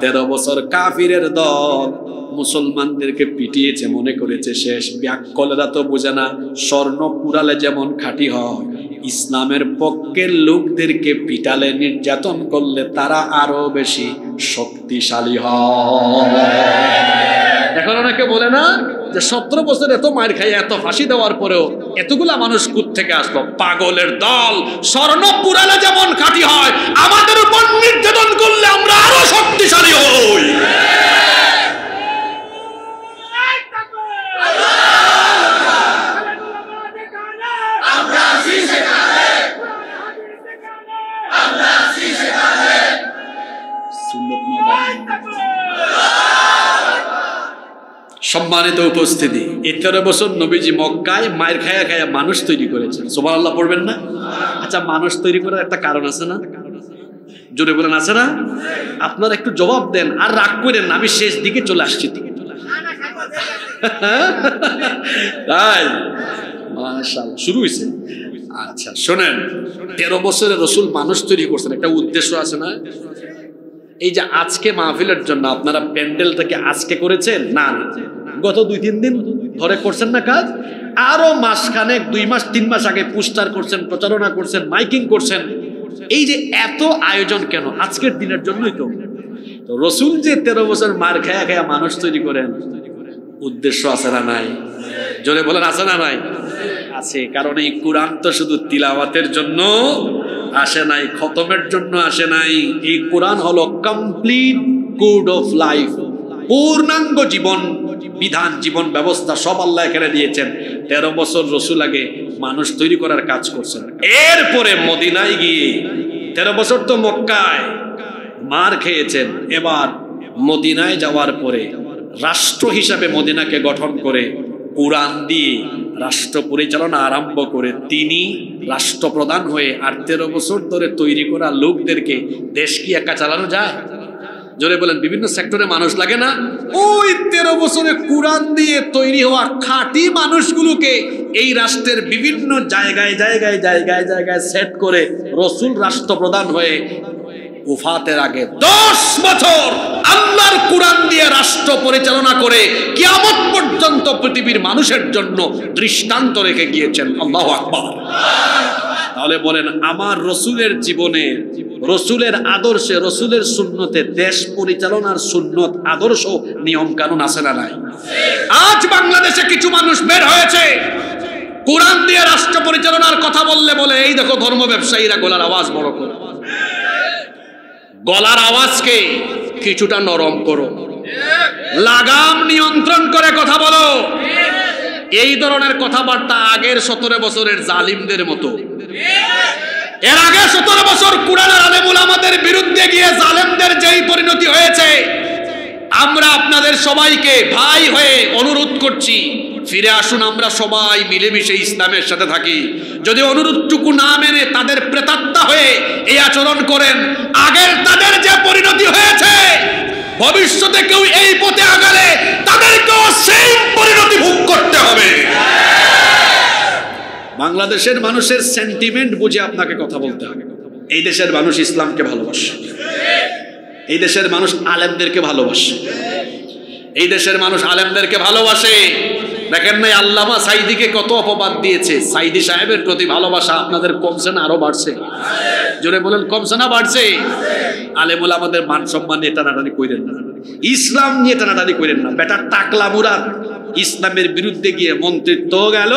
13 বছর কাফিরের দল মুসলমানদেরকে পিটিয়েছে, মনে করেছে শেষ। ব্যাককলেরা তো বোঝে না, স্বর্ণ পুরালে যেমন খাঁটি হয়, ইসলামের পক্ষের লোকদেরকে পিটালে, নির্যাতন করলে তারা আরো বেশি শক্তিশালী হয়। এখন অনেকে বলে না যে 17 বছর এত মার খাই, এত ফাঁসি দেওয়ার পরেও এতগুলা মানুষ কোথ থেকে আসলো? পাগলের দল। স্বর্ণ পুরালে যেমন খাঁটি হয়, আমাদের উপর নির্যাতন করলে আমরা আরো শক্তিশালী হই। সম্মানিত উপস্থিতি, 13 বছর নবীজি মক্কায় মায়ের খায়া খায়া মানুষ তৈরি করেছেন। সুবহানাল্লাহ পড়বেন না? আচ্ছা, মানুষ তৈরি করার একটা কারণ আছে না? জোরে বলেন, আছে না? আপনারা একটু জবাব দেন, আর রাগ করেন না, আমি শেষ দিকে চলে আসছি। তাই মাশাআল্লাহ শুরু হয়েছে। আচ্ছা শোনেন, 13 বছরে রাসূল মানুষ তৈরি করছেন, একটা উদ্দেশ্য আছে না? এই যে আজকে মাহফিলের জন্য আপনারা প্যান্ডেলটাকে আজকে করেছেন না, গত 2-3 দিন ধরে করছেন না কাজ? আরো মাসখানেক, 2 মাস 3 মাস আগে পোস্টার করছেন, প্রচারণা করছেন, মাইকিং করছেন। এই যে এত আয়োজন কেন? আজকের দিনের জন্যই তো। রাসূল যে 13 বছর মার খায়া খায়া মানুষ তৈরি করেন, উদ্দেশ্য আছে না নাই? জোরে বলেন, আছে না নাই? আছে। কারণ এই কোরআন তো শুধু তিলাওয়াতের জন্য আসে নাই, খতমের জন্য আসে নাই। এই কোরআন হলো কমপ্লিট কোড অফ লাইফ, পূর্ণাঙ্গ জীবন বিধান, জীবন ব্যবস্থা সব আল্লাহ এখানে দিয়েছেন। 13 বছর রাসূল আগে মানুষ তৈরি করার কাজ করছেন। এরপরে মদিনায় গিয়ে 13 বছর তো মক্কায় মার খেয়েছেন। এবার মদিনায় যাওয়ার পরে রাষ্ট্র হিসাবে মদিনাকে গঠন করে কোরআন দিয়ে রাষ্ট্র পরিচালনা আরম্ভ করে তিনি রাষ্ট্রপ্রধান হয়ে, আর 13 বছর ধরে তৈরি করা লোকদেরকে দেশ কি একা চালানো যায়? জোরে বলেন, বিভিন্ন সেক্টরে মানুষ লাগে না? ওই 13 বছরে কোরআন দিয়ে তৈরি হওয়া খাঁটি মানুষগুলোকে এই রাষ্ট্রের বিভিন্ন জায়গায় জায়গায় জায়গায় জায়গায় সেট করে রাসূল রাষ্ট্রপ্রধান হয়ে ওফাতের আগে 10 বছর আল্লাহর কোরআন দিয়ে রাষ্ট্র পরিচালনা করে কিয়ামত পর্যন্ত পৃথিবীর মানুষের জন্য দৃষ্টান্ত রেখে গিয়েছেন। আল্লাহু আকবার। তাহলে বলেন, আমার রাসূলের জীবনে, রাসূলের আদর্শে, রাসূলের সুন্নতে দেশ পরিচালনার সুন্নত, আদর্শ, নিয়ম কানুন আছে না নাই? আজ বাংলাদেশে কিছু মানুষ বের হয়েছে কোরআন দিয়ে রাষ্ট্র পরিচালনার কথা বললে বলে, এই দেখো ধর্ম ব্যবসায়ীরা গলার আওয়াজ বড় করে। গলার আওয়াজকে কিছুটা নরম করো, লাগাম নিয়ন্ত্রণ করে কথা বলো। এই ধরনের কথাবার্তা আগের 17 বছরের জালিমদের মতো। এর আগে 17 বছর কোরআনের আলেম উলামাদের বিরুদ্ধে গিয়ে জালেমদের যেই পরিণতি হয়েছে, আমরা আপনাদের সবাইকে ভাই হয়ে অনুরোধ করছি, ফিরে আসুন, আমরা সবাই মিলেমিশে ইসলামের সাথে থাকি। যদি অনুরোধটুকু না মেনে তাদের প্রেতাত্মা হয়ে এই আচরণ করেন, আগের তাদের যে পরিণতি হয়েছে, ভবিষ্যতে কেউ এই পথে আগালে তাদেরকেও সেই পরিণতি ভোগ করতে হবে। বাংলাদেশের মানুষের সেন্টিমেন্ট বুঝে আপনাকে কথা বলতে হবে। এই দেশের মানুষ ইসলামকে ভালোবাসে, এই দেশের মানুষ আলেমদেরকে ভালোবাসে, এই দেশের মানুষ আলেমদেরকে ভালোবাসে। দেখেন নাই আল্লামা সাইদিকে কত অপবাদ দিয়েছে। সাইদি সাহেবের প্রতি ভালোবাসা আপনাদের কমছে না আরো বাড়ছে? জোরে বলেন, কমছে না বাড়ছে? আলেমুল আমাদের মান সম্মান নিয়ে টানাটানি কইরেন না, ইসলাম নিয়ে টানাটানি কইরেন না। বেটা টাকলা মুরাদ ইসলামের বিরুদ্ধে গিয়ে মন্ত্রিত্ব গেল,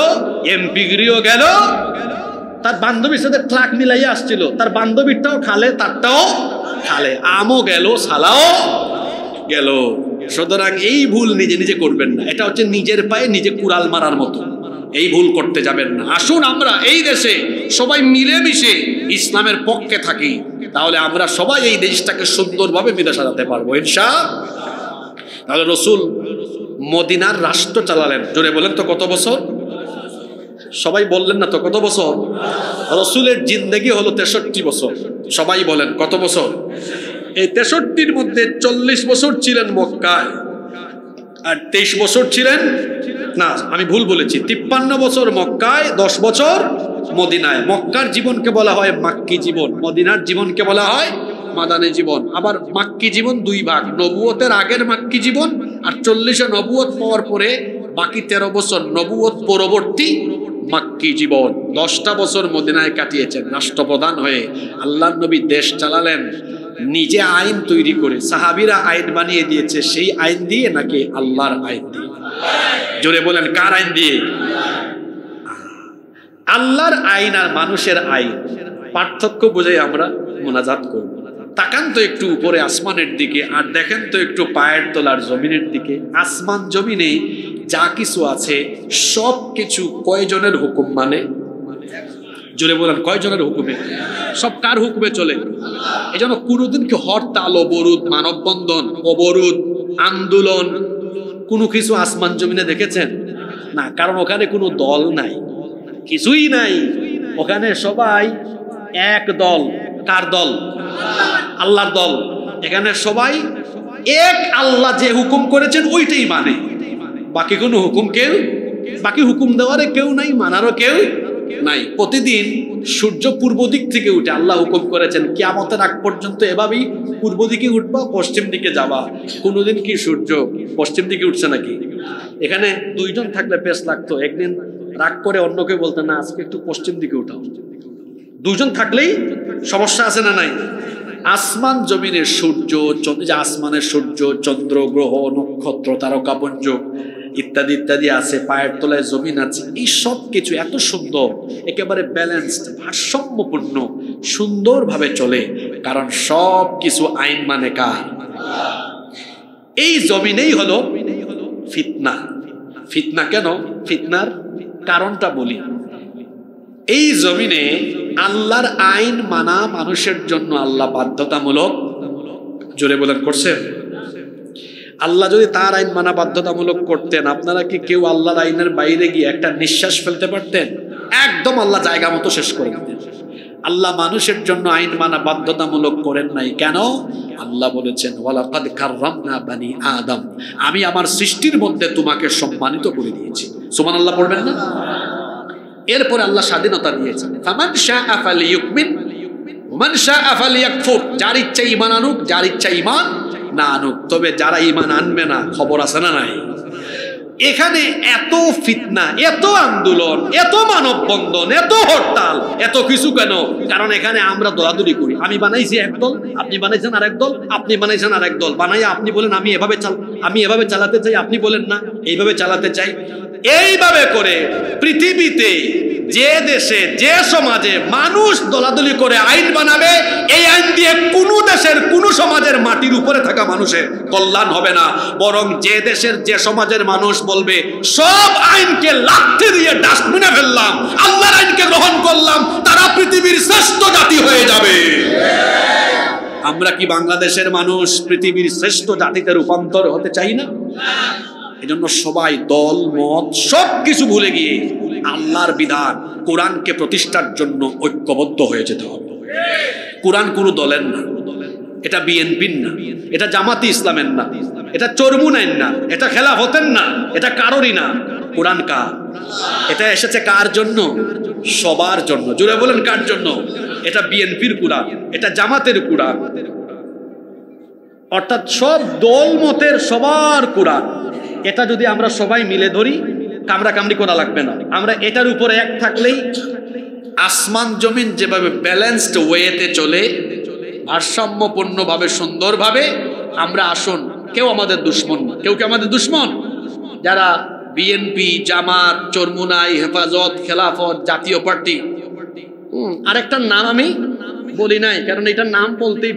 এমপিগিরিও গেল, তার বান্ধবীর সাথে ট্রাক মিলাইয়া আসছিল, তার বান্ধবীরটাও খালে, তারটাও খালে, আমও গেল, সালাও গেল। সুতরাং এই ভুল নিজে নিজে করবেন না, এটা হচ্ছে নিজের পায়ে নিজে কুড়াল মারার মতো। এই ভুল করতে যাবেন না। আসুন আমরা এই দেশে সবাই মিলেমিশে ইসলামের পক্ষে থাকি, তাহলে আমরা সবাই এই দেশটাকে সুন্দরভাবে মিলে সাজাতে পারবো ইনশাআল্লাহ। তাহলে রসুল মদিনার রাষ্ট্র চালালেন, জোরে বলেন তো কত বছর? সবাই বললেন না তো কত বছর? রসুলের জিন্দেগি হলো 63 বছর। সবাই বলেন কত বছর? এই 63-র মধ্যে 40 বছর ছিলেন মক্কায়, আর 23 বছর ছিলেন, না আমি ভুল বলেছি, 53 বছর মক্কায়, 10 বছর মদিনায়। মক্কার জীবনকে বলা হয় মাক্কি জীবন, মদিনার জীবনকে বলা হয় মাদানী জীবন। আবার মাক্কি জীবন দুই ভাগ, নবুয়তের আগের মাক্কি জীবন আর 40-এ নবুয়ত পাওয়ার পরে বাকি 13 বছর নবুয়ত পরবর্তী মাক্কি জীবন। 10টা বছর মদিনায় কাটিয়েছেন রাষ্ট্রপ্রধান হয়ে। আল্লাহর নবী দেশ চালালেন নিজে আইন তৈরি করে, সাহাবীরা আইন বানিয়ে দিয়েছে, সেই আইন দিয়ে নাকি আল্লাহর আইন দিয়ে? জোরে বলেন কার আইন দিয়ে? আল্লাহর আইন আর মানুষের আইন পার্থক্য বুঝে আমরা মোনাজাত করব। তাকান তো একটু উপরে আসমানের দিকে, আর দেখেন তো একটু পায়ের তলার জমিনের দিকে। আসমান জমিনে যা কিছু আছে সব কিছু কয়জনের হুকুম মানে? জোরে বলেন কয়জনের হুকুমে? সব কার হুকুমে চলে? এই জন্য কোনোদিন কি হরতাল, অবরোধ, মানববন্ধন, অবরোধ, আন্দোলন কোনো কিছু আসমান জমিনে দেখেছেন? না, কারণ ওখানে কোনো দল নাই, কিছুই নাই। ওখানে সবাই এক দল। কার দল? আল্লাহর দল। এখানে সবাই এক, আল্লাহ যে হুকুম করেছেন ওইটাই মানে, বাকি কোনো হুকুম বাকি হুকুম দেওয়ারে কেউ নাই, মানারও কেউ নাই। প্রতিদিন সূর্য পূর্ব দিক থেকে উঠে, আল্লাহ হুকুম করেছেন কিয়ামতের আগ পর্যন্ত এভাবেই পূর্ব দিকে উঠবা, পশ্চিম দিকে যাবা। কোনোদিন কি সূর্য পশ্চিম দিকে উঠছে নাকি? এখানে দুইজন থাকলে পেশ লাগতো, একদিন রাগ করে অন্যকে বলতে, না আজকে একটু পশ্চিম দিকে উঠাও। দুইজন থাকলেই সমস্যা আছে না নাই? আসমান জমিনের সূর্য, আসমানের সূর্য, চন্দ্র, গ্রহ, নক্ষত্র, তারকাপুঞ্জ ইত্যাদি ইত্যাদি আছে, পায়ের তলায় জমিন আছে, এই সব কিছু এত সুন্দর, একেবারে ব্যালেন্সড, ভারসাম্যপূর্ণ, সুন্দরভাবে চলে। কারণ সব কিছু আইন মানে কার? এই জমিনেই হলো ফিতনা। ফিতনা কেন? ফিতনার কারণটা বলি। এই জমিনে আল্লাহর আইন মানা মানুষের জন্য আল্লাহ বাধ্যতামূলক, জোরে বলেন করছেন? আল্লাহ যদি তার আইন মানা বাধ্যতামূলক করতেন, আপনারা কি কেউ আল্লাহর আইনের বাইরে গিয়ে একটা নিঃশ্বাস ফেলতে পারতেন? একদম আল্লাহ জায়গা মতো শেষ করে দিতেন। আল্লাহ মানুষের জন্য আইন মানা বাধ্যতামূলক করেন নাই। কেন? আল্লাহ বলেছেন ওয়ালাকাদ কাররামনা বানি আদম, আমি আমার সৃষ্টির মধ্যে তোমাকে সম্মানিত করে দিয়েছি। সুবহানাল্লাহ পড়বেন না? এরপরে আল্লাহ স্বাধীনতা দিয়েছেন, ফামান শাআ ফালিয়ুমিন ওয়ামান শাআ ফালিয়াকফুর, যার ইচ্ছা ঈমান আনুক, যার ইচ্ছা ঈমান না আনুক। তবে যারা ঈমান আনবে না, খবর আছে না নাই? এখানে এত ফিতনা, এত আন্দোলন, এত মানববন্ধন, এত হরতাল, এত কিছু কেন? কারণ এখানে আমরা দলাদলি করি। আমি বানাইছি এক দল, আপনি বানাইছেন আরেক দল, আপনি বানাইছেন আরেক দল। বানাইয়া আপনি বলেন আমি এভাবে চালাতে চাই, আপনি বলেন না এইভাবে চালাতে চাই। এইভাবে করে পৃথিবীতে যে দেশে, যে সমাজে মানুষ দলাদলি করে আইন বানাবে, এই আইন দিয়ে কোনো দেশের, কোনো সমাজের মাটির উপরে থাকা মানুষের কল্যাণ হবে না। বরং যে দেশের, যে সমাজের মানুষ বলবে সব আইনকে লাথি দিয়ে ডাস্টবিনে ফেললাম, আল্লাহর আইনকে গ্রহণ করলাম, তারা পৃথিবীর শ্রেষ্ঠ জাতি হয়ে যাবে। আমরা কি বাংলাদেশের মানুষ পৃথিবীর শ্রেষ্ঠ জাতিতে রূপান্তর হতে চাই না? এজন্য সবাই দল মত সবকিছু ভুলে গিয়ে আল্লাহর বিধান, কোরআনকে প্রতিষ্ঠার জন্য ঐক্যবদ্ধ হয়ে যেতে হবে। কোরআন কোনো দলের না, এটা বিএনপির না, এটা জামাতি ইসলামের না, এটা চরমুনাইন না, এটা খেলাফতের না, এটা কারোরই না। কোরআন কার? এটা এসেছে কার জন্য? সবার জন্য। জোরে বলেন কার জন্য? এটা বিএনপির কোরআন, এটা জামাতের কোরআন, অর্থাৎ সব দল মতের সবার কোরআন। এটা যদি আমরা সবাই মিলে ধরি, কামড়াকামড়ি করা লাগবে না। আমরা এটার উপরে এক থাকলেই আসমান জমিন যেভাবে ব্যালেন্সড ওয়েতে চলে, ভারসাম্যপূর্ণভাবে সুন্দরভাবে, আমরা আসুন কেউ আমাদের দুশ্মন না। কেউ কি আমাদের দুশ্মন? যারা বিএনপি, জামাত, চরমুনাই, হেফাজত, খেলাফত, জাতীয় পার্টি, আরেকটা নাম আমি বলি নাই, কারণ এটার নাম বলতেই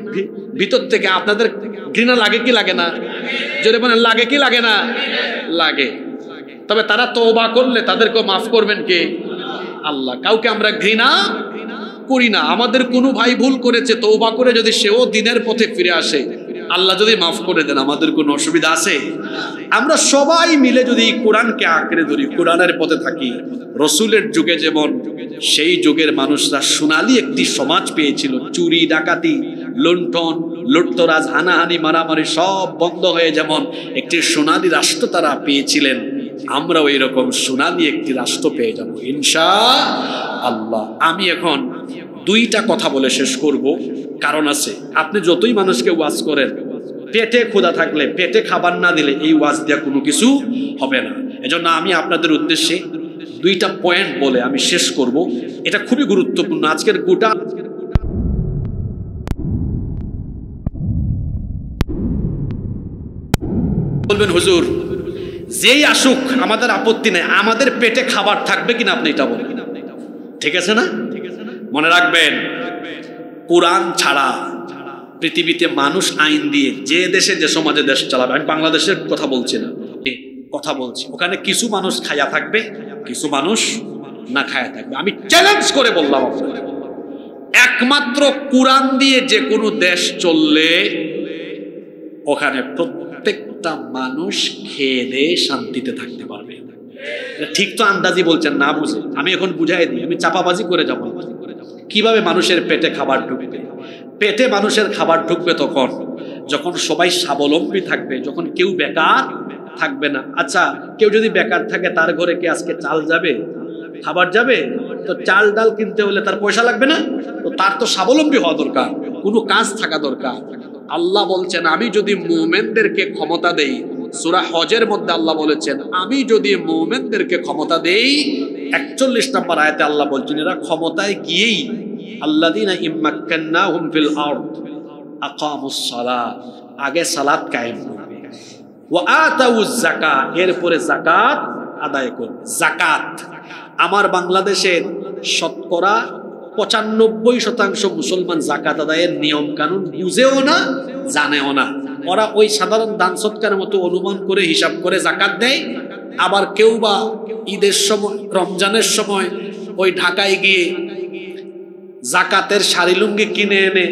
ভিতর থেকে আপনাদের ঘৃণা লাগে কি লাগে না? যদি বলেন লাগে কি লাগে না? লাগে। তবে তারা তওবা করলে তাদেরকে মাফ করবেন কে? আল্লাহ। কাউকে আমরা ঘৃণা করি না। আমাদের কোনো ভাই ভুল করেছে, তওবা করে যদি সেও দিনের পথে ফিরে আসে, আল্লাহ যদি মাফ করে দেন, আমাদের কোনো অসুবিধা আছে? আমরা সবাই মিলে যদি কোরআনকে আঁকড়ে ধরি, কোরআনের পথে থাকি। রসুলের যুগে যেমন সেই যুগের মানুষরা সোনালী একটি সমাজ পেয়েছিল, চুরি ডাকাতি, লুণ্ঠন, লুটতরাজ, হানাহানি, মারামারি সব বন্ধ হয়ে যেমন একটি সোনালী রাষ্ট্র তারা পেয়েছিলেন, আমরা ওই রকম সোনালী একটি রাষ্ট্র পেয়ে যাব ইনশাআল্লাহ। আমি এখন দুইটা কথা বলে শেষ করব, কারণ আছে। আপনি যতই মানুষকে ওয়াজ করেন, পেটে ক্ষুধা থাকলে, পেটে খাবার না দিলে এই ওয়াজ দেওয়া কোনো কিছু হবে না। এজন্য আমি আপনাদের উদ্দেশ্যে দুইটা পয়েন্ট বলে আমি শেষ করব। এটা খুবই গুরুত্বপূর্ণ। আজকের গোটা বলবেন হুজুর যেই আসুক আমাদের আপত্তি নেই, আমাদের পেটে খাবার থাকবে কিনা আপনি এটা বলেন, ঠিক আছে না? মনে রাখবেন, কোরআন ছাড়া পৃথিবীতে মানুষ আইন দিয়ে যে দেশে যে সমাজে দেশ চালাবে, আমি বাংলাদেশের কথা বলছি না, কথা বলছি, ওখানে কিছু মানুষ খায়া থাকবে, কিছু মানুষ না খায়া থাকবে। আমি চ্যালেঞ্জ করে বললাম, একমাত্র কোরআন দিয়ে যে কোনো দেশ চললে ওখানে প্রত্যেকটা মানুষ খেয়ে দিয়ে শান্তিতে থাকতে পারবে। ঠিক তো আন্দাজি বলছেন না, বুঝে আমি এখন বুঝাই দিই, আমি চাপাবাজি করে যাব। কিভাবে মানুষের পেটে খাবার ঢুকবে? পেটে মানুষের খাবার ঢুকবে তখন যখন সবাই স্বাবলম্বী থাকবে, যখন কেউ বেকার থাকবে না। আচ্ছা, কেউ যদি বেকার থাকে, তার ঘরে কি আজকে চাল যাবে, খাবার যাবে? তো চাল ডাল কিনতে হলে তার পয়সা লাগবে না? তো তার তো স্বাবলম্বী হওয়া দরকার, কোনো কাজ থাকা দরকার। আল্লাহ বলছেন, আমি যদি মুমিনদেরকে ক্ষমতা দেই, সূরা হজের মধ্যে আল্লাহ বলেছেন, আমি যদি মুমিনদেরকে ক্ষমতা দেই, 41 নম্বর আয়াতে আল্লাহ বলছেন, এরা ক্ষমতায় গিয়েই আল্লাযীনা ইম্মাক্কান্নাহুম ফিল আরদ আকামুস সালাত, আগে সালাত কায়েম করবে, ওয়া আতাউজ যাকাত, এরপরে যাকাত আদায় করবে। যাকাত আমার বাংলাদেশের শতকরা 95% মুসলমান যাকাত আদায়ের নিয়ম কানুন বুঝেও না, জানেও না। ওরা ওই সাধারণ দান সৎকারের মতো অনুমান করে হিসাব করে যাকাত দেয়। আবার কেউ বা ঈদের সময়, রমজানের সময় ওই ঢাকায় গিয়ে যাকাতের শাড়ি লুঙ্গি কিনে এনে,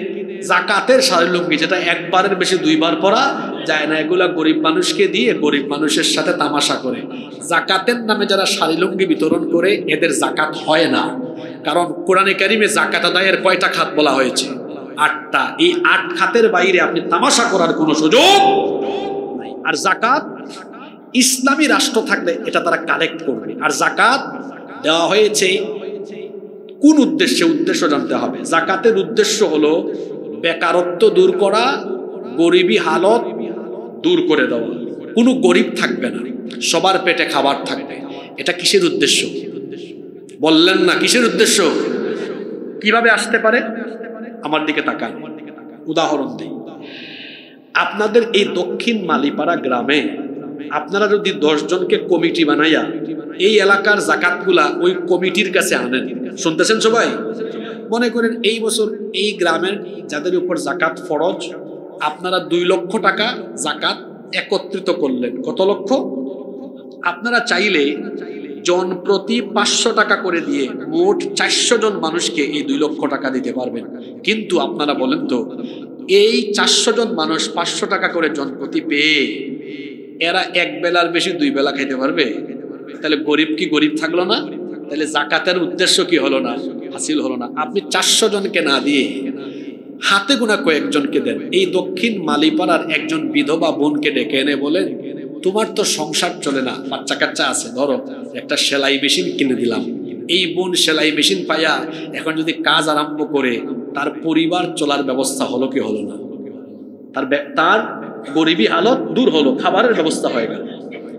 যাকাতের শাড়ি লুঙ্গি যেটা একবারের বেশি দুইবার পরা যায় না, এগুলা গরিব মানুষকে দিয়ে গরিব মানুষের সাথে তামাশা করে। যাকাতের নামে যারা শাড়ি লুঙ্গি বিতরণ করে, এদের যাকাত হয় না। কারণ কোরআনে কারিমে যাকাত আদায়ের কয়টা খাত বলা হয়েছে? 8টা। এই 8 খাতের বাইরে আপনি তামাশা করার কোনো সুযোগ নাই। আর যাকাত ইসলামী রাষ্ট্র থাকলে এটা তারা কালেক্ট করবে। আর যাকাত দেওয়া হয়েছে কোন উদ্দেশ্যে? উদ্দেশ্য জানতে হবে। যাকাতের উদ্দেশ্য হলো বেকারত্ব দূর করা, গরিবী হালত দূর করে দেওয়া। কোনো গরিব থাকবে না, সবার পেটে খাবার থাকবে। এটা কিসের উদ্দেশ্য বললেন না? কিসের উদ্দেশ্য? কিভাবে আসতে পারে? আমার দিকে তাকান, উদাহরণ দিই। আপনাদের এই দক্ষিণ মালিপাড়া গ্রামে আপনারা যদি 10 জনকে কমিটি বানাইয়া এই এলাকার যাকাতগুলা ওই কমিটির কাছে আনেন, শুনতেছেন সবাই? মনে করেন এই বছর এই গ্রামের যাদের উপর যাকাত ফরজ, আপনারা 2 লক্ষ টাকা যাকাত একত্রিত করলেন। কত লক্ষ? আপনারা চাইলে জন প্রতি 500 টাকা করে দিয়ে মোট 400 জন মানুষকে এই 2 লক্ষ টাকা দিতে পারবেন। কিন্তু আপনারা বলেন তো, এই 400 জন মানুষ 500 টাকা করে জন প্রতি পেয়ে এরা এক বেলার বেশি 2 বেলা খাইতে পারবে? তাহলে গরিব কি গরিব থাকলো না? তাহলে যাকাতের উদ্দেশ্য কি হলো না? হাসিল হলো না। আপনি 400 জনকে না দিয়ে হাতে গোনা কয়েকজনকে দেন। এই দক্ষিণ মালিপাড়ার একজন বিধবা বোনকে ডেকে এনে বলেন, তোমার তো সংসার চলে না, বাচ্চা কাচ্চা আছে, ধরো একটা সেলাই মেশিন কিনে দিলাম। এই বোন সেলাই মেশিন পাইয়া এখন যদি কাজ আরম্ভ করে, তার পরিবার চলার ব্যবস্থা হলো কি হলো না? তার গরিবী হালত দূর হলো, খাবারের ব্যবস্থা হয়ে গেল।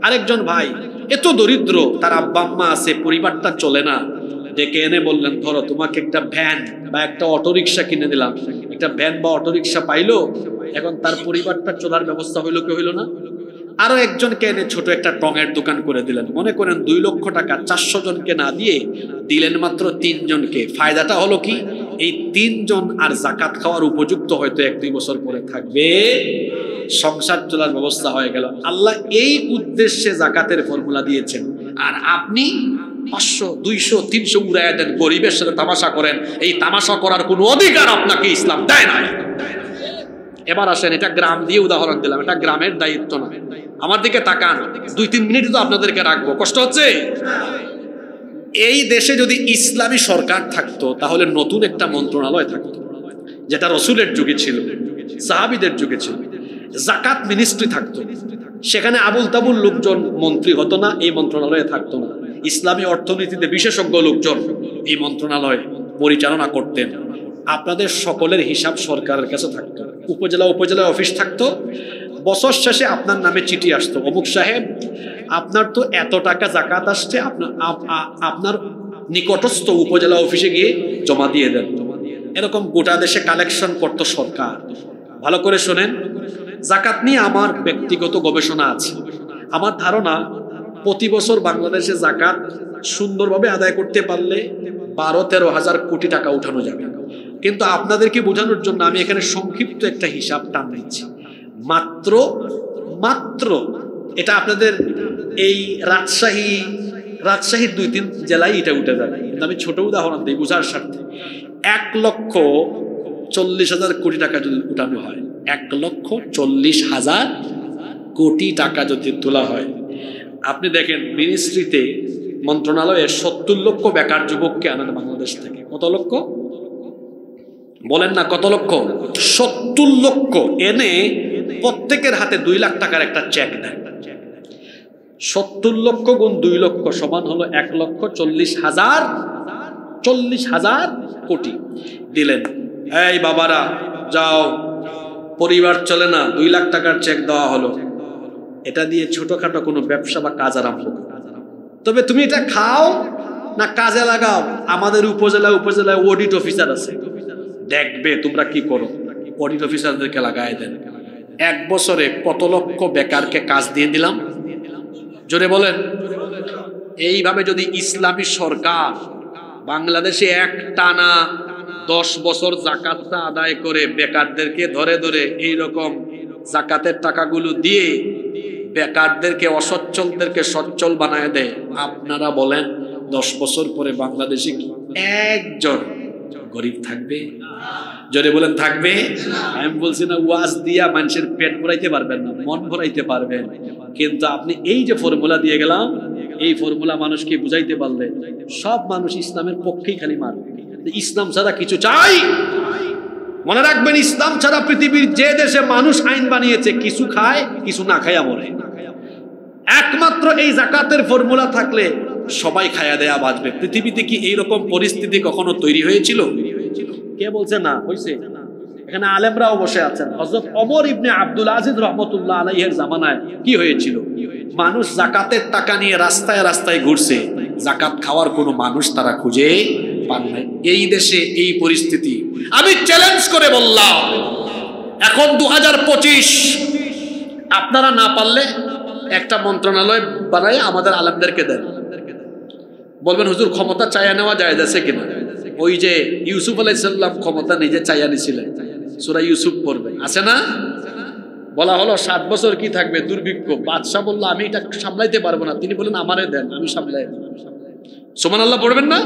আরেকজন ভাই এত দরিদ্র, তার আব্বা আম্মা আছে, পরিবারটা চলে না। ডেকে এনে বললেন, ধরো তোমাকে একটা ভ্যান বা একটা অটোরিকশা কিনে দিলাম। একটা ভ্যান বা অটোরিকশা পাইলো, এখন তার পরিবারটা চলার ব্যবস্থা হইলো কি হইলো না? আরো একজনকে এনে ছোট একটা টঙের দোকান করে দিলেন। মনে করেন 2 লক্ষ টাকা 400 জনকে না দিয়ে দিলেন মাত্র 3 জনকে। ফায়দাটা হলো কি, এই 3 জন আর জাকাত খাওয়ার উপযুক্ত হয়তো 1-2 বছর পরে থাকবে, সংসার চলার ব্যবস্থা হয়ে গেল। আল্লাহ এই উদ্দেশ্যে জাকাতের ফর্মুলা দিয়েছেন। আর আপনি 500, 200, 300 উড়াইয়া দেন, গরিবের সাথে তামাশা করেন। এই তামাশা করার কোনো অধিকার আপনাকে ইসলাম দেয় নাই। এবার আসেন, এটা গ্রাম দিয়ে উদাহরণ দিলাম, এটা গ্রামের দায়িত্ব না। আমার দিকে তাকান, 2-3 মিনিট তো আপনাদেরকে রাখবো, কষ্ট হচ্ছে? এই দেশে যদি ইসলামী সরকার থাকতো তাহলে নতুন একটা মন্ত্রণালয় থাকতো, যেটা রসুলের যুগে ছিল, সাহাবীদের যুগে ছিল। জাকাত মিনিস্ট্রি থাকতো, সেখানে আবুল তাবুল লোকজন মন্ত্রী হতো না, এই মন্ত্রণালয়ে থাকতো না। ইসলামী অর্থনীতিতে বিশেষজ্ঞ লোকজন এই মন্ত্রণালয় পরিচালনা করতেন। আপনাদের সকলের হিসাব সরকারের কাছে থাকতো। উপজেলায় অফিস থাকতো। বছর শেষে আপনার নামে চিঠি আসতো, অমুক সাহেব আপনার তো এত টাকা জাকাত আসছে, আপনার নিকটস্থ উপজেলা অফিসে গিয়ে জমা দিয়ে দেন। এরকম গোটা দেশে কালেকশন করতো সরকার। ভালো করে শোনেন, জাকাত নিয়ে আমার ব্যক্তিগত গবেষণা আছে। আমার ধারণা প্রতি বছর বাংলাদেশে জাকাত সুন্দরভাবে আদায় করতে পারলে 12-13 হাজার কোটি টাকা উঠানো যাবে। কিন্তু আপনাদেরকে বোঝানোর জন্য আমি এখানে সংক্ষিপ্ত একটা হিসাব টান দিচ্ছি। মাত্র এটা আপনাদের এই রাজশাহীর 2-3 জেলায় এটা উঠে যাবে। কিন্তু আমি ছোট উদাহরণ দিই বোঝার স্বার্থে। 1,40,000 কোটি টাকা যদি উঠানো হয়, 1,40,000 কোটি টাকা যদি তোলা হয়, আপনি দেখেন মিনিস্ট্রিতে, মন্ত্রণালয়ে 70 লক্ষ বেকার যুবককে আনেন বাংলাদেশ থেকে। কত লক্ষ বলেন না? কত লক্ষ? 70 লক্ষ এনে প্রত্যেকের হাতে 2 লাখ টাকার একটা চেক দেন। 70 লক্ষ গুণ 2 লক্ষ সমান হলো 1,40,000 কোটি দিলেন। এই বাবারা যাও, পরিবার চলে না, 2 লাখ টাকার চেক দেওয়া হলো। এটা দিয়ে ছোটখাটো কোনো ব্যবসা বা কাজ আরম্ভ করো। তবে তুমি এটা খাও না কাজে লাগাও, আমাদের উপজেলায় অডিট অফিসার আছে, দেখবে তোমরা কি করো। অডিট অফিসারদেরকে লাগাই দেন। 1 বছরে কত লক্ষ বেকারকে কাজ দিয়ে দিলাম, জোরে বলেন। এইভাবে যদি ইসলামী সরকার বাংলাদেশে একটানা 10 বছর জাকাতটা আদায় করে বেকারদেরকে ধরে ধরে এইরকম জাকাতের টাকাগুলো দিয়ে বেকারদেরকে, অসচ্ছলদেরকে সচ্ছল বানায় দেয়, আপনারা বলেন 10 বছর পরে বাংলাদেশে একজন গরিব থাকবে? জোরে বলেন থাকবে? আমি বলছি না ওয়াজ দিয়া মানুষের পেট ভরাইতে পারবেন না, মন ভরাইতে পারবেন। কিন্তু আপনি এই যে ফর্মুলা দিয়ে গেলাম, এই ফর্মুলা মানুষকে বুঝাইতে পারলে সব মানুষ ইসলামের পক্ষেই খালি মারবে। ইসলাম ছাড়া কিছু চাই? মনে রাখবেন, ইসলাম ছাড়া পৃথিবীর যে দেশে মানুষ আইন বানিয়েছে, কিছু খায় কিছু না খায়া মরে। একমাত্র এই জাকাতের ফর্মুলা থাকলে সবাই খায়া দেয়া বাঁচবে। পৃথিবীতে কি এইরকম পরিস্থিতি কখনো তৈরি হয়েছিল? কে বলছে না হয়েছে? এখানে আলেমরাও বসে আছেন। হযরত ওমর ইবনে আব্দুল আজিজ রাহমাতুল্লাহ আলাইহির জামানায় কি হয়েছিল? মানুষ জাকাতের টাকা নিয়ে রাস্তায় রাস্তায় ঘুরছে, জাকাত খাওয়ার কোনো মানুষ তারা খুঁজে পান নাই। এই দেশে এই পরিস্থিতি। আমি চ্যালেঞ্জ করে বললাম, এখন 2025, আপনারা না পারলে একটা মন্ত্রণালয় বানায় আমাদের আলেমদেরকে দেন। বলবেন হুজুর ক্ষমতা চাইয়া নেওয়া জায়েজ আছে কিনা? ওই যে ইউসুফ আলাইহিস সালাম ক্ষমতা নিজে চাইয়া নিছিলেন, সূরা ইউসুফ পড়বেন, আছে না? বলা হলো 7 বছর কি থাকবে? দুর্ভিক্ষ। বাদশা বলল আমি এটা সামলাইতে পারবো না। তিনি বলেন আমারে দেন, আমি সামলাই। সুবহানাল্লাহ পড়বেন না?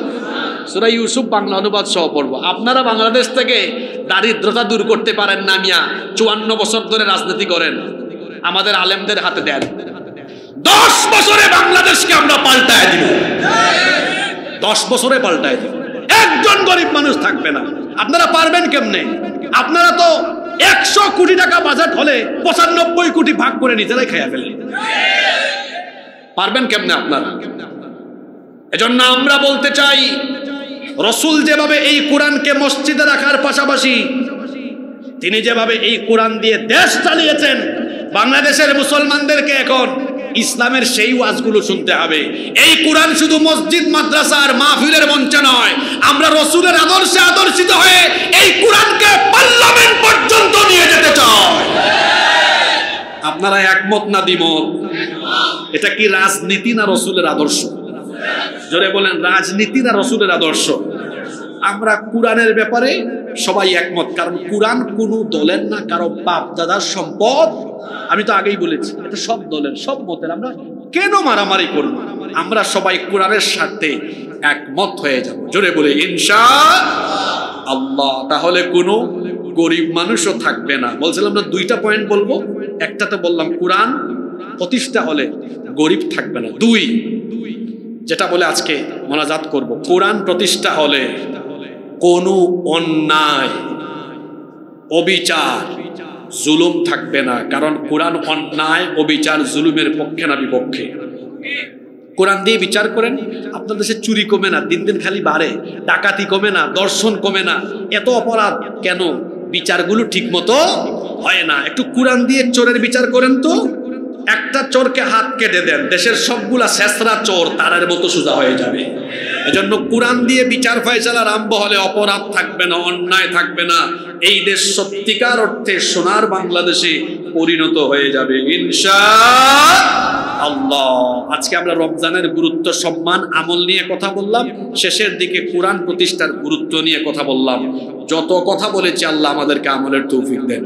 সূরা ইউসুফ বাংলা অনুবাদ সহ পড়বো। আপনারা বাংলাদেশ থেকে দারিদ্রতা দূর করতে পারেন না মিয়া, 54 বছর ধরে রাজনীতি করেন, আমাদের আলেমদের হাতে দেন। 10 বছরে বাংলাদেশকে আমরা পাল্টায় দিব। 10 বছরে পাল্টায় দিব। একজন গরিব মানুষ থাকবে না। আপনারা পারবেন কেমনে? আপনারা তো 100 কোটি টাকা বাজেট হলে 95 কোটি ভাগ করে নিজেরাই খাইয়া ফেলেন। পারবেন কেমনে আপনারা? এজন্য আমরা বলতে চাই, রাসূল যেভাবে এই কোরআনকে মসজিদে রাখার পাশাপাশি তিনি যেভাবে এই কোরআন দিয়ে দেশ চালিয়েছেন, বাংলাদেশের মুসলমানদেরকে এখন ইসলামের সেই ওয়াজগুলো শুনতে হবে। এই কোরআন শুধু মসজিদ মাদ্রাসার মাহফিলের মঞ্চে নয়, আমরা রসুলের আদর্শে আদর্শিত হয়ে এই কোরআনকে পার্লামেন্ট পর্যন্ত নিয়ে যেতে চাই। আপনারা একমত না দ্বিমত? এটা কি রাজনীতি না রসুলের আদর্শ? জোরে বলেন, রাজনীতি না রসুলের আদর্শ? আমরা কোরআনের ব্যাপারে সবাই একমত, কারণ কোরআন কোনো দলের না, কারো বাপ দাদার সম্পদ। আমি তো আগেই বলেছি, এটা সব দলের, সব মতের। আমরা কেন মারামারি করব? আমরা সবাই কোরআনের সাথে একমত হয়ে যাব। জোরে বলে ইনশাআল্লাহ। তাহলে কোনো গরিব মানুষও থাকবে না। বলছিলাম না, দুইটা পয়েন্ট বলবো। একটা তো বললাম কোরআন প্রতিষ্ঠা হলে গরিব থাকবে না। দুই, যেটা বলে আজকে মোনাজাত করব, কোরআন প্রতিষ্ঠা হলে কোনো অন্যায়, অবিচার, জুলুম থাকবে না। কারণ কোরআন অন্যায়, অবিচার, জুলুমের পক্ষে না বিপক্ষে। কোরআন দিয়ে বিচার করেন, আপনার দেশে চুরি কমে না, দিন দিন খালি বাড়ে। ডাকাতি কমে না, দর্শন কমে না। এত অপরাধ কেন? বিচারগুলো ঠিক মতো হয় না। একটু কোরআন দিয়ে চোরের বিচার করেন তো। একটা চোরকে হাত কেটে দেন, দেশের সবগুলা শেষরা চোর তারার মতো সোজা হয়ে যাবে। এজন্য কোরআন দিয়ে বিচার ফয়সালা আরম্ভ হলে অপরাধ থাকবে না, অন্যায় থাকবে না। এই দেশ সত্যিকার অর্থে সোনার বাংলাদেশে পরিণত হয়ে যাবে ইনশাআল্লাহ। আজকে আমরা রমজানের গুরুত্ব, সম্মান, আমল নিয়ে কথা বললাম। শেষের দিকে কোরআন প্রতিষ্ঠার গুরুত্ব নিয়ে কথা বললাম। যত কথা বলেছি, আল্লাহ আমাদেরকে আমলের তৌফিক দেন।